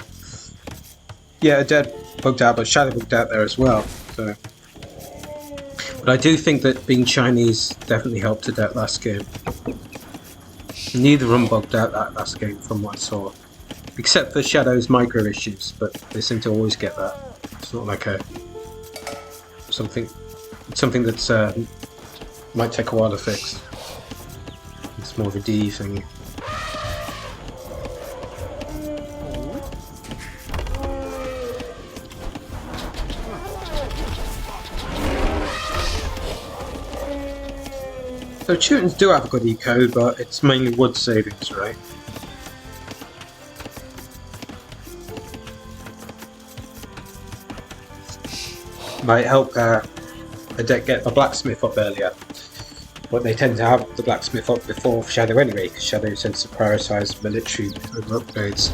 Yeah, Odette bugged out, but Shadow bugged out there as well. So. But I do think that being Chinese definitely helped Odette last game. Neither of them bugged out that last game from what I saw. Except for Shadow's micro issues, but they seem to always get that. It's not like a something that's might take a while to fix. It's more of a D thing. So Chewtons do have a good eco, but it's mainly wood savings, right? Might help Odette get a blacksmith up earlier. But they tend to have the blacksmith up before Shadow anyway, because Shadow tends to prioritise military over upgrades.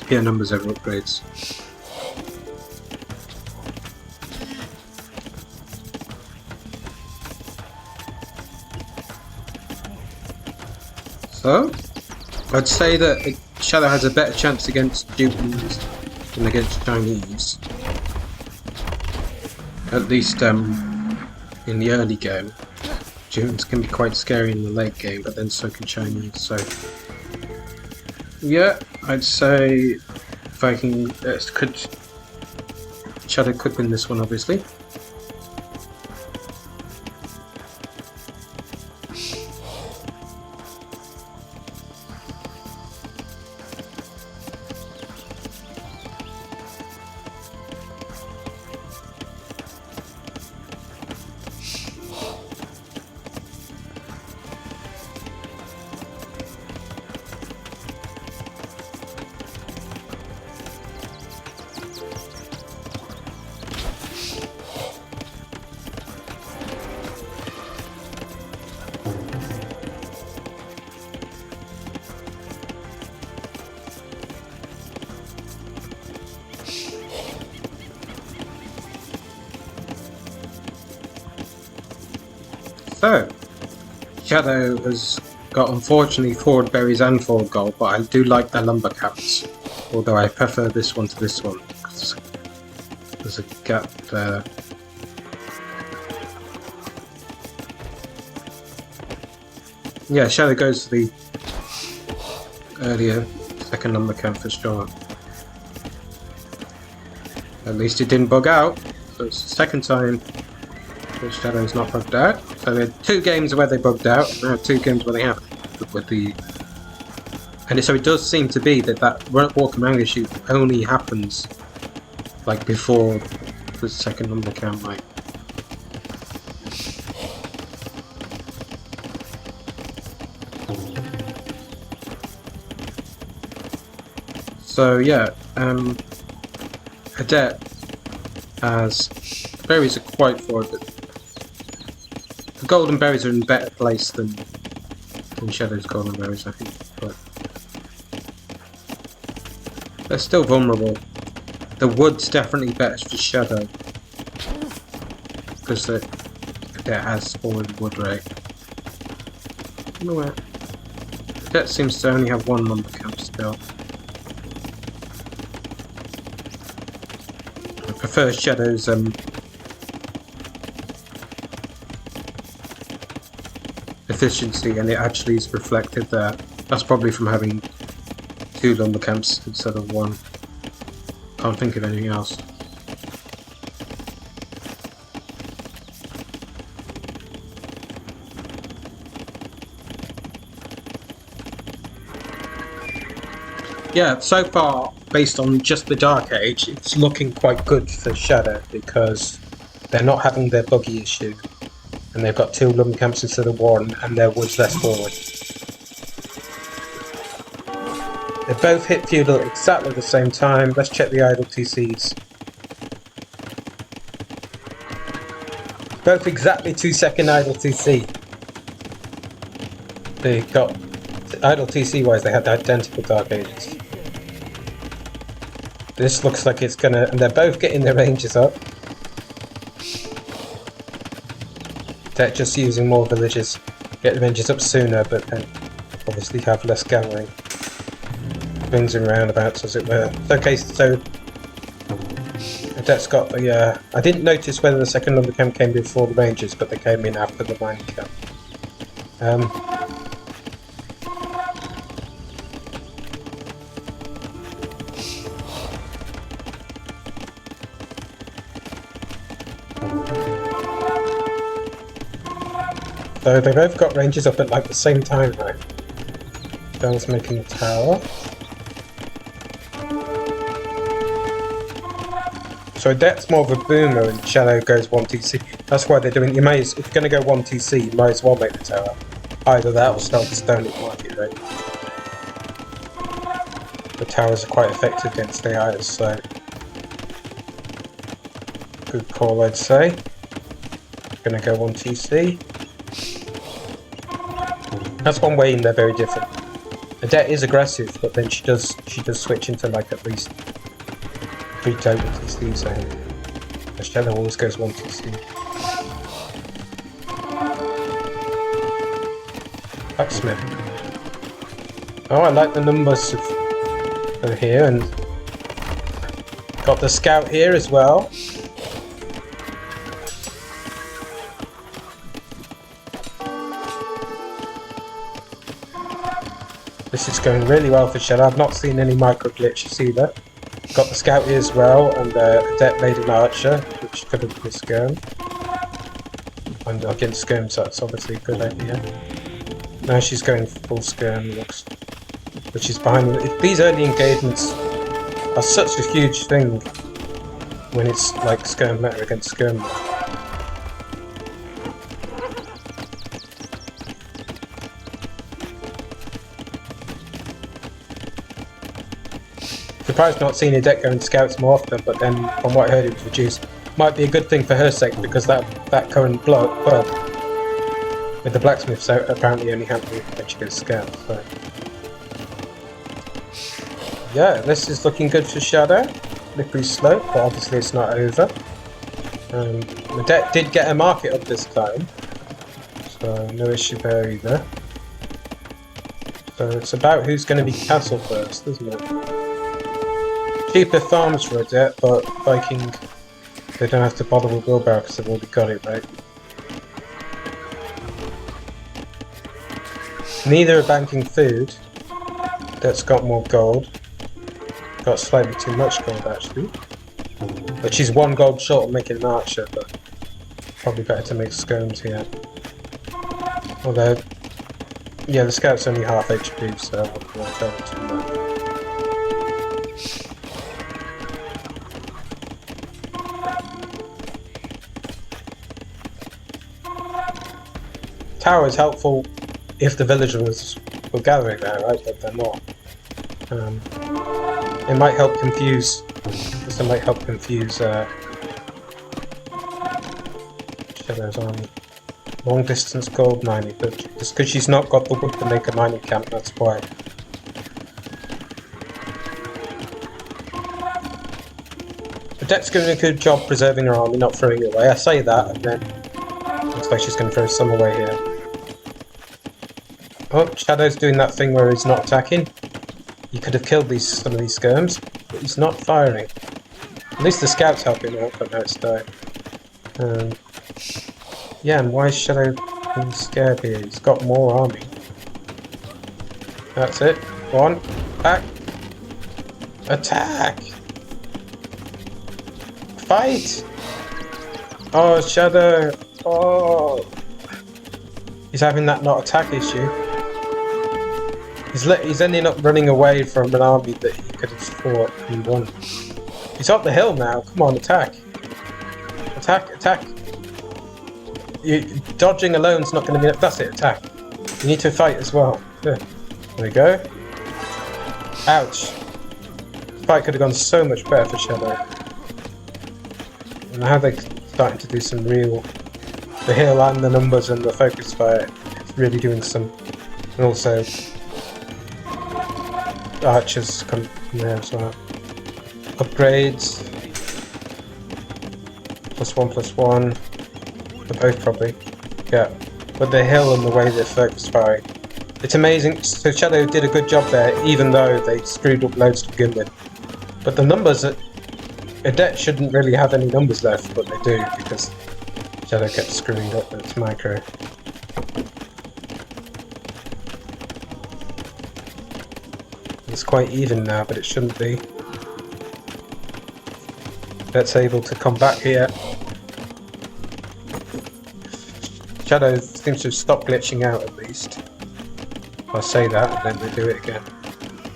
Pure numbers over upgrades. So, I'd say that Shadow has a better chance against Jupiters than against Chinese. At least in the early game. Jupiters can be quite scary in the late game, but then so can Chinese, so... Yeah, I'd say if I can... Shadow could win this one, obviously. So, Shadow has got unfortunately forward berries and forward gold, but I do like their lumber caps. Although I prefer this one to this one, because there's a gap there. Yeah, Shadow goes to the earlier second lumber camp for sure. At least it didn't bug out, so it's the second time that Shadow's not bugged out. So there are 2 games where they bugged out, now 2 games where they haven't. With the... And so it does seem to be that walk around issue only happens like before the second lumber camp, like. So yeah, Odette has berries are quite forward, but the golden berries are in a better place than Shadow's golden berries, I think. But they're still vulnerable. The wood's definitely better for Shadow because it has forward wood rate. I don't know where. Odette seems to only have 1 lumber camp still. I prefer Shadow's efficiency, and it actually is reflected there. That's probably from having 2 lumber camps instead of 1. Can't think of anything else. Yeah, so far, based on just the Dark Age, it's looking quite good for Shadow because they're not having their buggy issue. And they've got 2 lumber camps instead of 1, and their wood's less forward. They both hit feudal at exactly the same time. Let's check the idle TCs. Both exactly 2-second idle TC. They got idle TC wise, they had identical Dark Ages. This looks like it's gonna, and they're both getting their ranges up. They're just using more villages, get the ranges up sooner, but then obviously have less gathering. Swings and roundabouts, as it were. Okay, so Odette's got the. I didn't notice whether the second lumber camp came before the ranges, but they came in after the mining camp. So they both got ranges up at like the same time, right? Bell's making a tower. So Odette's more of a boomer and Shadow goes 1TC. That's why they're doing. If you're going to go 1TC, you might as well make the tower. Either that or start the stone market, right? The towers are quite effective against AIs, so good call, I'd say. Gonna go 1TC. That's one way, and they're very different. Odette is aggressive, but then she does switch into like at least 3 total TCs. So Shadow always goes 1TC. Blacksmith. Oh, I like the numbers of here, and got the scout here as well. This is going really well for Shadow. I've not seen any micro glitches either. Got the scout here as well, and Odette made an archer, which could have been skirm. And against skirms, that's obviously a good idea. Now she's going full skirm, looks, but she's behind. These early engagements are such a huge thing when it's like skirm meta against skirm meta. Surprised not seeing Odette going scouts more often, but then from what I heard it was reduced. Might be a good thing for her sake, because that current bug with the blacksmiths apparently only happening when she goes scouts. So yeah, this is looking good for Shadow. Slippery slope, but obviously it's not over. Odette did get a market up this time, so no issue there either. So it's about who's going to be castle first, isn't it? Cheaper farms for Odette, but Viking, they don't have to bother with wheelbarrow because they've already got it, right? Neither are banking food. Odette's got more gold. Got slightly too much gold actually. But she's 1 gold short of making an archer, but probably better to make skirms here. Although, yeah, the scout's only half HP, so I won't go into too much. Tower is helpful if the villagers were gathering there, right? But they're not. It might help confuse. This might help confuse Shadow's army. Long distance gold mining, but just because she's not got the wood to make a mining camp, that's why. Odette's doing a good job preserving her army, not throwing it away. I say that, and then looks like she's going to throw some away here. Oh, Shadow's doing that thing where he's not attacking. He could have killed some of these skirms, but he's not firing. At least the scout's helping out, but now it's died. Yeah, and why is Shadow being scared here? He's got more army. That's it. Go on. Attack! Attack! Fight! Oh, Shadow! Oh! He's having that not attack issue. He's ending up running away from an army that he could have fought and won. He's up the hill now. Come on, attack! Attack! Attack! Dodging alone's not going to be enough. That's it, attack. You need to fight as well. There we go. Ouch. The fight could have gone so much better for Shadow. And now they're starting to do some real... The hill and the numbers and the focus fire. It's really doing some... And also... Archers come from there as well. Upgrades. +1/+1. For both probably. Yeah. But the hill and the way they're focus firing. It's amazing. So Shadow did a good job there, even though they screwed up loads to begin with. But the numbers that Odette shouldn't really have any numbers left, but they do because Shadow kept screwing up with its micro. It's quite even now, but it shouldn't be. Odette's able to come back here. Shadow seems to have stopped glitching out at least. I'll say that and then they do it again.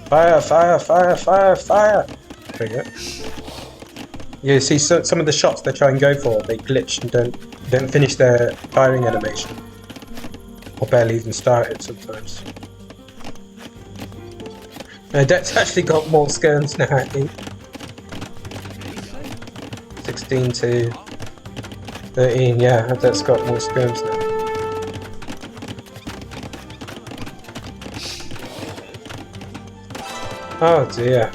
Fire, fire, fire, fire, fire! There you go. You see some of the shots they try and go for, they glitch and don't finish their firing animation. Or barely even start it sometimes. Odette's actually got more skirms now, I think. 16 to 13, yeah, Odette's got more skirms now. Oh dear.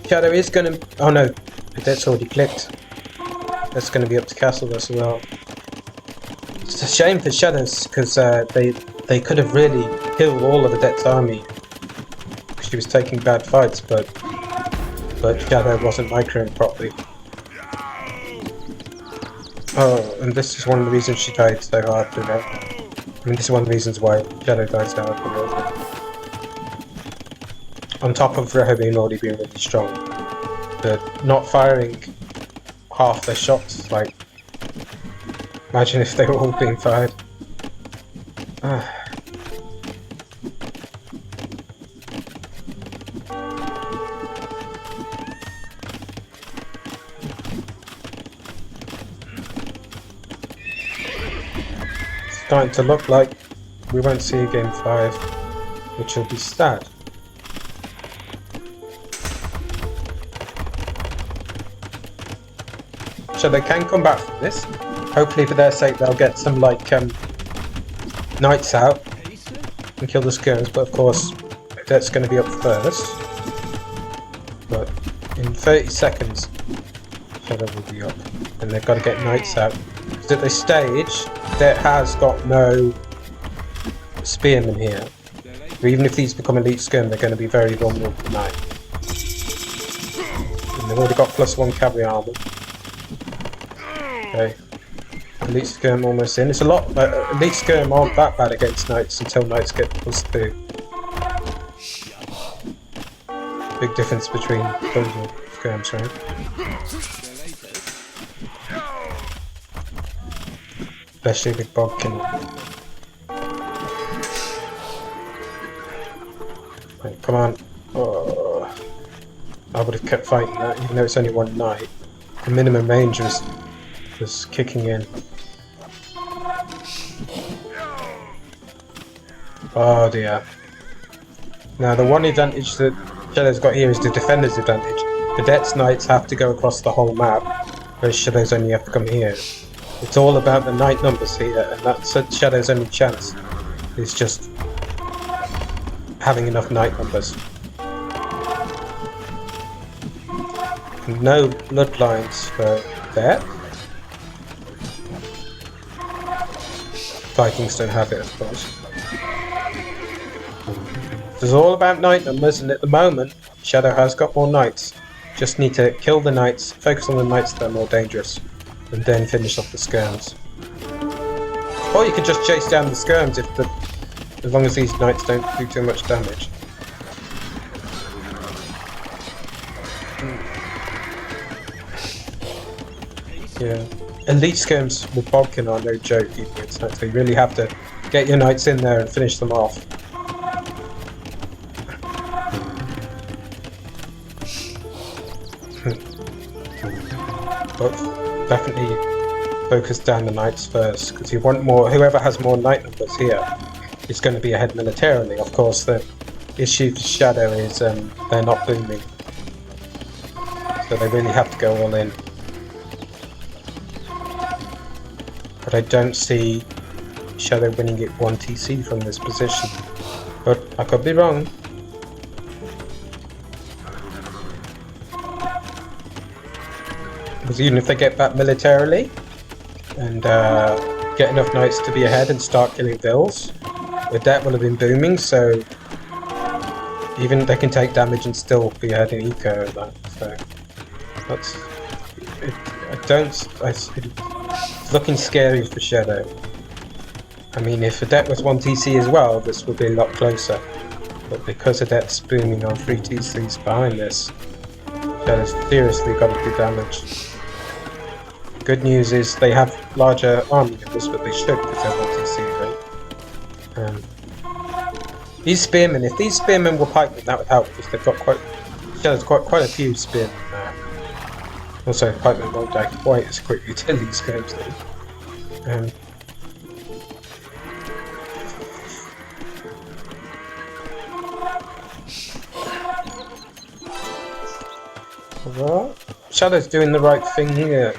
Shadow is gonna... oh no, that's already clicked. That's gonna be up to Castle as well. It's a shame for Shadows, because they could have really killed all of Odette's army. She was taking bad fights, but Shadow wasn't microing properly. Oh, and this is one of the reasons she died so hard to that. I mean, this is one of the reasons why Shadow died so hard to that. On top of Rehoboam already being really strong, but not firing half their shots, like, imagine if they were all being fired. Starting to look like we won't see a game 5, which will be sad. So they can come back from this. Hopefully for their sake they'll get some like knights out and kill the skirms, but of course that's going to be up first. But in 30 seconds Shadow will be up and they've got to get knights out. Because at this stage there has got no spearmen here. Even if these become elite skirm, they're going to be very vulnerable tonight. And they've already got +1 cavalry armor. Okay. Elite skirm almost in. It's a lot. Elite skirm aren't that bad against knights until knights get +2. Big difference between those skirms, right? Especially with Bodkin. Right, come on. Oh, I would have kept fighting that, even though it's only one knight. The minimum range was kicking in. Oh dear. Now the one advantage that Shadow's got here is the defender's advantage. Odette's knights have to go across the whole map, whereas Shadow's only have to come here. It's all about the knight numbers here, and that's Shadow's only chance, is just having enough knight numbers. No bloodlines for that. Vikings don't have it, of course. It's all about knight numbers, and at the moment, Shadow has got more knights. Just need to kill the knights, focus on the knights that are more dangerous, and then finish off the skirms. Or you could just chase down the skirms as long as these knights don't do too much damage. Yeah. Elite skirms with Bodkin are no joke even against knights. You really have to get your knights in there and finish them off. But definitely focus down the knights first, because you want more. Whoever has more knight numbers here is going to be ahead militarily. Of course, the issue for Shadow is they're not booming, so they really have to go all in. But I don't see Shadow winning it 1 TC from this position. But I could be wrong. Because even if they get back militarily and get enough knights to be ahead and start killing vills, Odette will have been booming, so even they can take damage and still be ahead in eco and that. So that's it's looking scary for Shadow. I mean, if Odette was 1 TC as well, this would be a lot closer. But because Odette's booming on 3 TCs behind this, Shadow's seriously got to do damage. Good news is they have larger army numbers, but they should because they're multi-C, right? These spearmen, if these spearmen were pikemen, that would help because they've got Shadow's quite a few spearmen now. Also, pikemen won't die quite as quickly to these games though. Well, Shadow's doing the right thing here.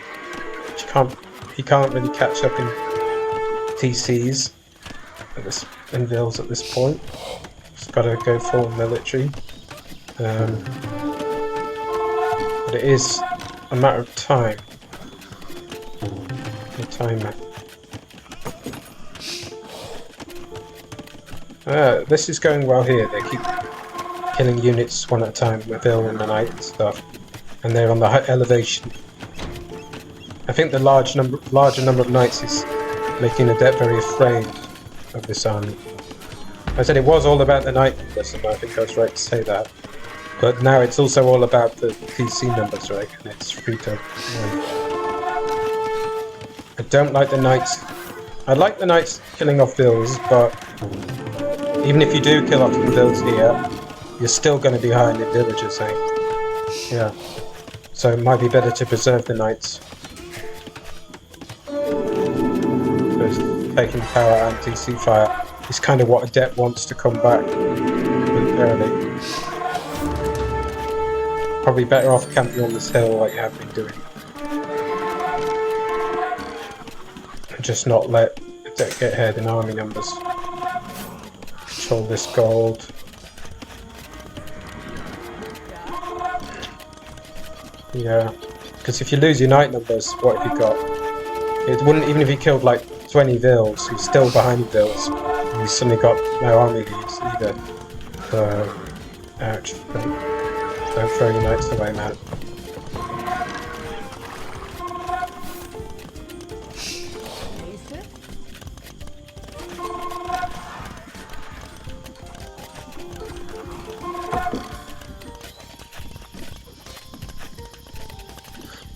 He can't really catch up in TCs and Vills at this point. He's got to go full military. But it is a matter of time. The timer. This is going well here. They keep killing units one at a time with Bill and the Knight and stuff. And they're on the high elevation. I think the larger number of knights is making Odette very afraid of this army. I said it was all about the knight numbers, and I think I was right to say that. But now it's also all about the TC numbers, right? And it's free to win. I don't like the knights. I like the knights killing off vills, but even if you do kill off the vills here, you're still going to be behind in villagers, eh? Yeah. So it might be better to preserve the knights. Because taking power and TC fire is kind of what Odette wants to come back really early. Probably better off camping on this hill like you have been doing. And just not let Odette get ahead in army numbers. Control this gold. Yeah, because if you lose your knight numbers, what have you got? It wouldn't, even if you killed like 20 vills, you're still behind vills. And you suddenly got no army leads either. So, ouch. Don't throw your knights away, man.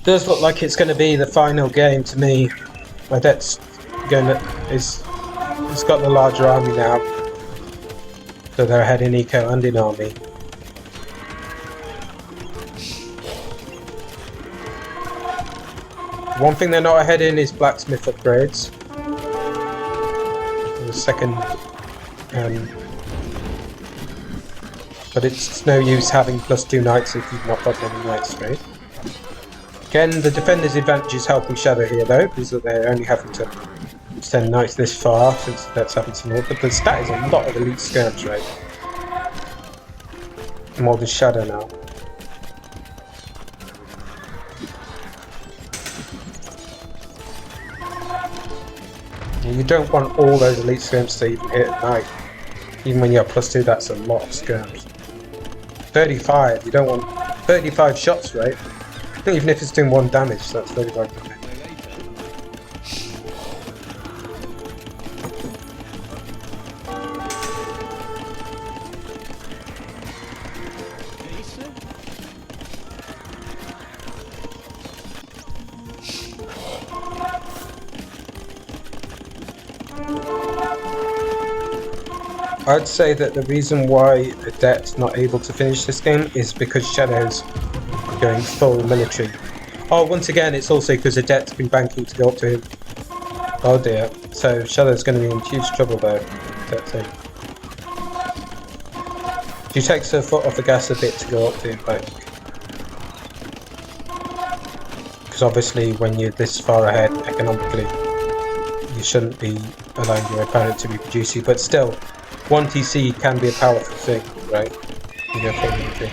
Does look like it's going to be the final game to me. Odette's he's got the larger army now, so they're ahead in eco and in army. One thing they're not ahead in is blacksmith upgrades. The second, but it's no use having +2 knights if you've not got any knights, right? Again, the defender's advantage is helping Shadow here though, because they're only having to send knights this far since that's happened to more. But that is a lot of elite skirms, right? More than Shadow now. You don't want all those elite skirms to even hit at night. Even when you're +2, that's a lot of skirms. 35, you don't want 35 shots, right? Even if it's doing 1 damage, that's 35 damage. I'd say that the reason why Odette's not able to finish this game is because Shadow's going full military. Oh, once again, it's also because Odette's been banking to go up to him. Oh dear. So Shadow's going to be in huge trouble though. That's it. She takes her foot off the gas a bit to go up to him, but because obviously when you're this far ahead economically, you shouldn't be allowing your opponent to reproduce you. But still, 1 TC can be a powerful thing, right? You go full military.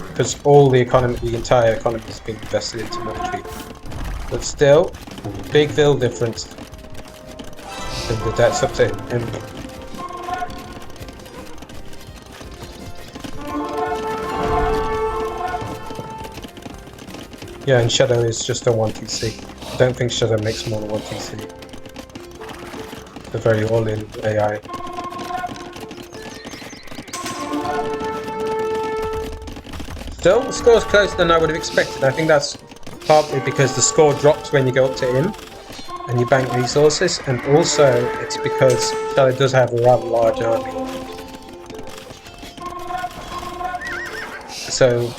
Because all the entire economy has been invested into military. But still, big Vil difference. And the debt's up to him. Yeah, and Shadow is just a 1 TC. I don't think Shadow makes more than 1 TC. They're very all-in AI. Still, the score's closer than I would have expected. I think that's partly because the score drops when you go up to him and you bank resources, and also it's because Shadow does have a rather large army. So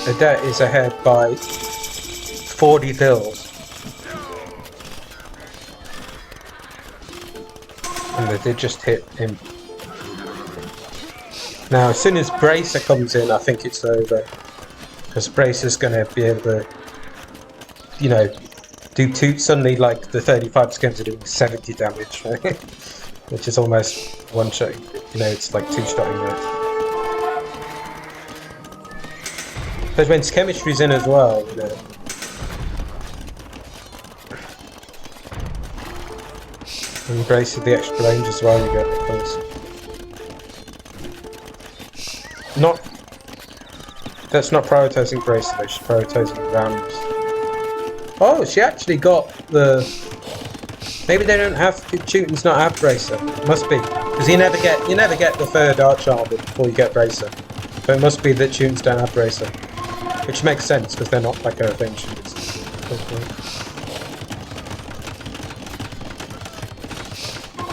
Odette is ahead by 40 bills. And they did just hit him. Now, as soon as Bracer comes in, I think it's over. Because Bracer's going to be able to, you know, do two. Suddenly, like, the 35 skins are doing 70 damage, right? Which is almost one shot. You know, it's like two-shotting that. But when chemistry's in as well, you know. And Bracer the extra range as well, you get because. That's not prioritizing Bracer, though, she's prioritizing Rams. Oh, she actually got the... Maybe they don't have... Teuton's not have Bracer. Must be. Because you never get the third Arch Armor before you get Bracer. So it must be that Teuton's don't have Bracer. Which makes sense, because they're not like a range shooters.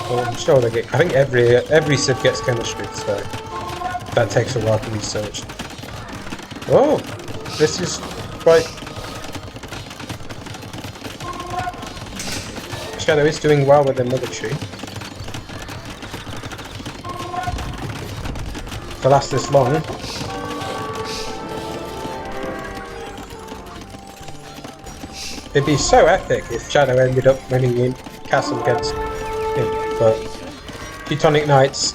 Well, I'm sure they get... I think every Civ gets chemistry, so... That takes a while to research. Oh, this is quite... Shadow is doing well with the military. To last this long. It'd be so epic if Shadow ended up winning in Castle against him, but Teutonic Knights,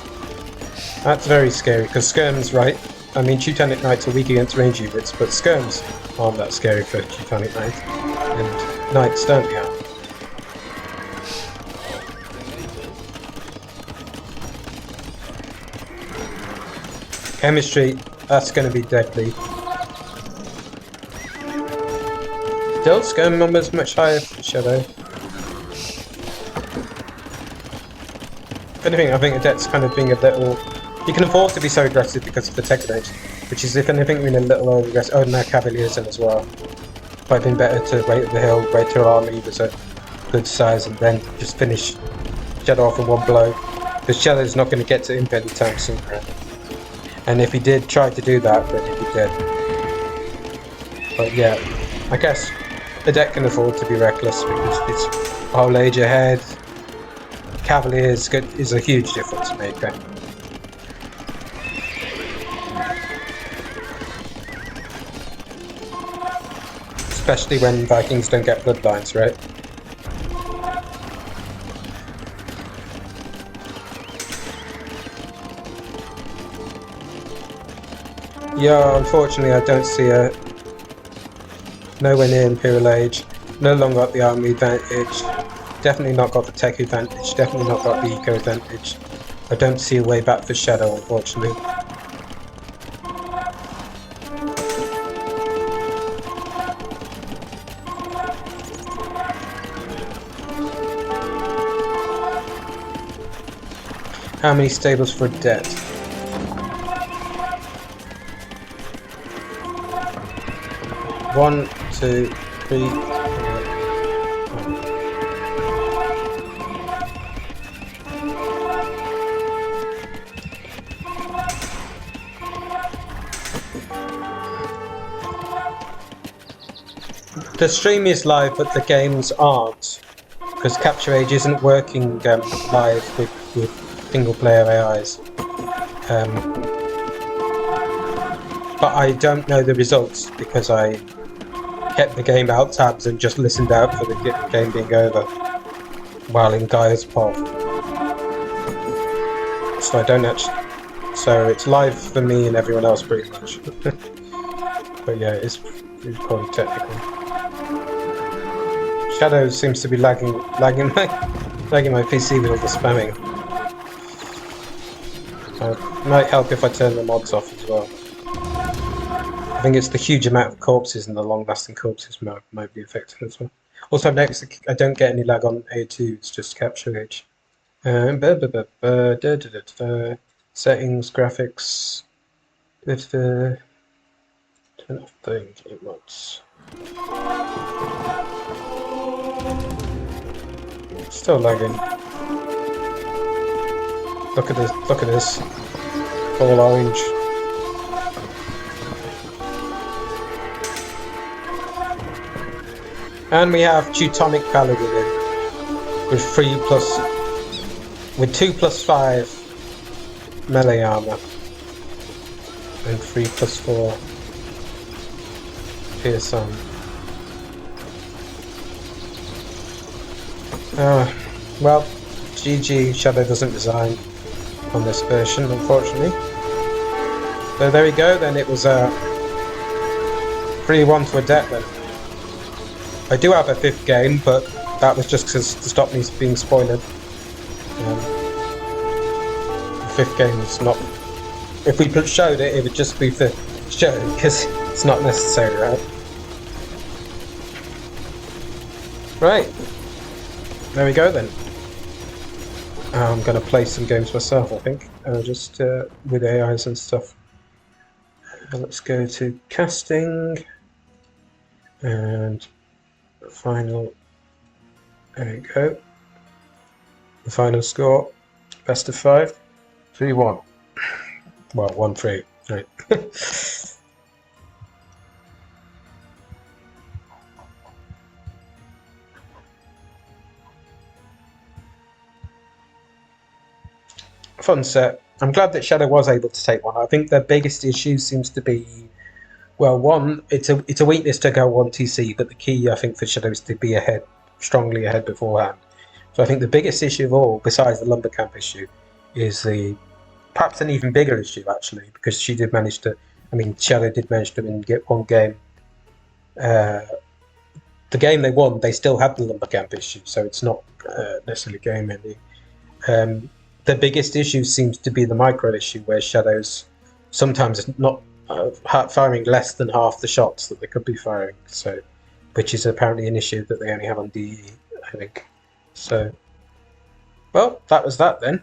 that's very scary, because Skirms, right? I mean, Teutonic Knights are weak against range units, but Skirms aren't that scary for Teutonic Knights, and Knights don't, yeah. Chemistry, that's going to be deadly. Still, Skirm numbers much higher for Shadow. If anything, I think Odette's kind of being a little... He can afford to be so aggressive because of the tech range, which is, if anything, being a little over aggressive. Oh, now Cavalier's in as well. Might have been better to wait at the hill, wait till our army was a good size, and then just finish Shadow off in one blow. Because Shadow's not going to get to Imp anytime soon. And if he did try to do that, then he'd be dead. But yeah, I guess Odette can afford to be reckless because it's whole age ahead. Cavalier is a huge difference maker. Especially when Vikings don't get bloodlines, right? Yeah, unfortunately I don't see a... Nowhere near Imperial Age. No longer got the army advantage. Definitely not got the tech advantage. Definitely not got the eco advantage. I don't see a way back for Shadow, unfortunately. How many stables for Odette? One, two, three. The stream is live, but the games aren't, because Capture Age isn't working live with single-player AIs. But I don't know the results because I kept the game out tabs and just listened out for the game being over while in Gaia's pod. So I don't actually... So it's live for me and everyone else pretty much. But yeah, it's probably technical. Shadow seems to be lagging my PC with all the spamming. Might help if I turn the mods off as well. I think it's the huge amount of corpses and the long-lasting corpses might be affected as well. Also, I've noticed I don't get any lag on A2, it's just Capture Age. Settings, graphics, I don't think it was. Still lagging. Look at this. Look at this. All orange. And we have Teutonic Paladin in with 2+5 melee armor and 3+4 pierce armor. Well, GG, Shadow doesn't resign on this version, unfortunately. So there we go, then it was 3-1 to Odette then. I do have a 5th game, but that was just to stop me being spoiled. The 5th game is not... If we showed it, it would just be for show, because it's not necessary, right? Right. There we go then. I'm going to play some games myself, I think. Just with AIs and stuff. Let's go to casting. And... final, there you go. The final score, best of 5, 3-1. Well, 1-3, right. Fun set. I'm glad that Shadow was able to take one. I think the biggest issue seems to be, well, one, it's a weakness to go 1TC, but the key, I think, for Shadow is to be ahead, strongly ahead beforehand. So I think the biggest issue of all, besides the Lumbercamp issue, is perhaps an even bigger issue, actually, because she did manage to, Shadow did manage to get one game. The game they won, they still had the Lumbercamp issue, so it's not necessarily game ending. The biggest issue seems to be the micro issue, where Shadow's sometimes not firing less than half the shots that they could be firing, so which is apparently an issue that they only have on DE, I think. So, well, that was that then.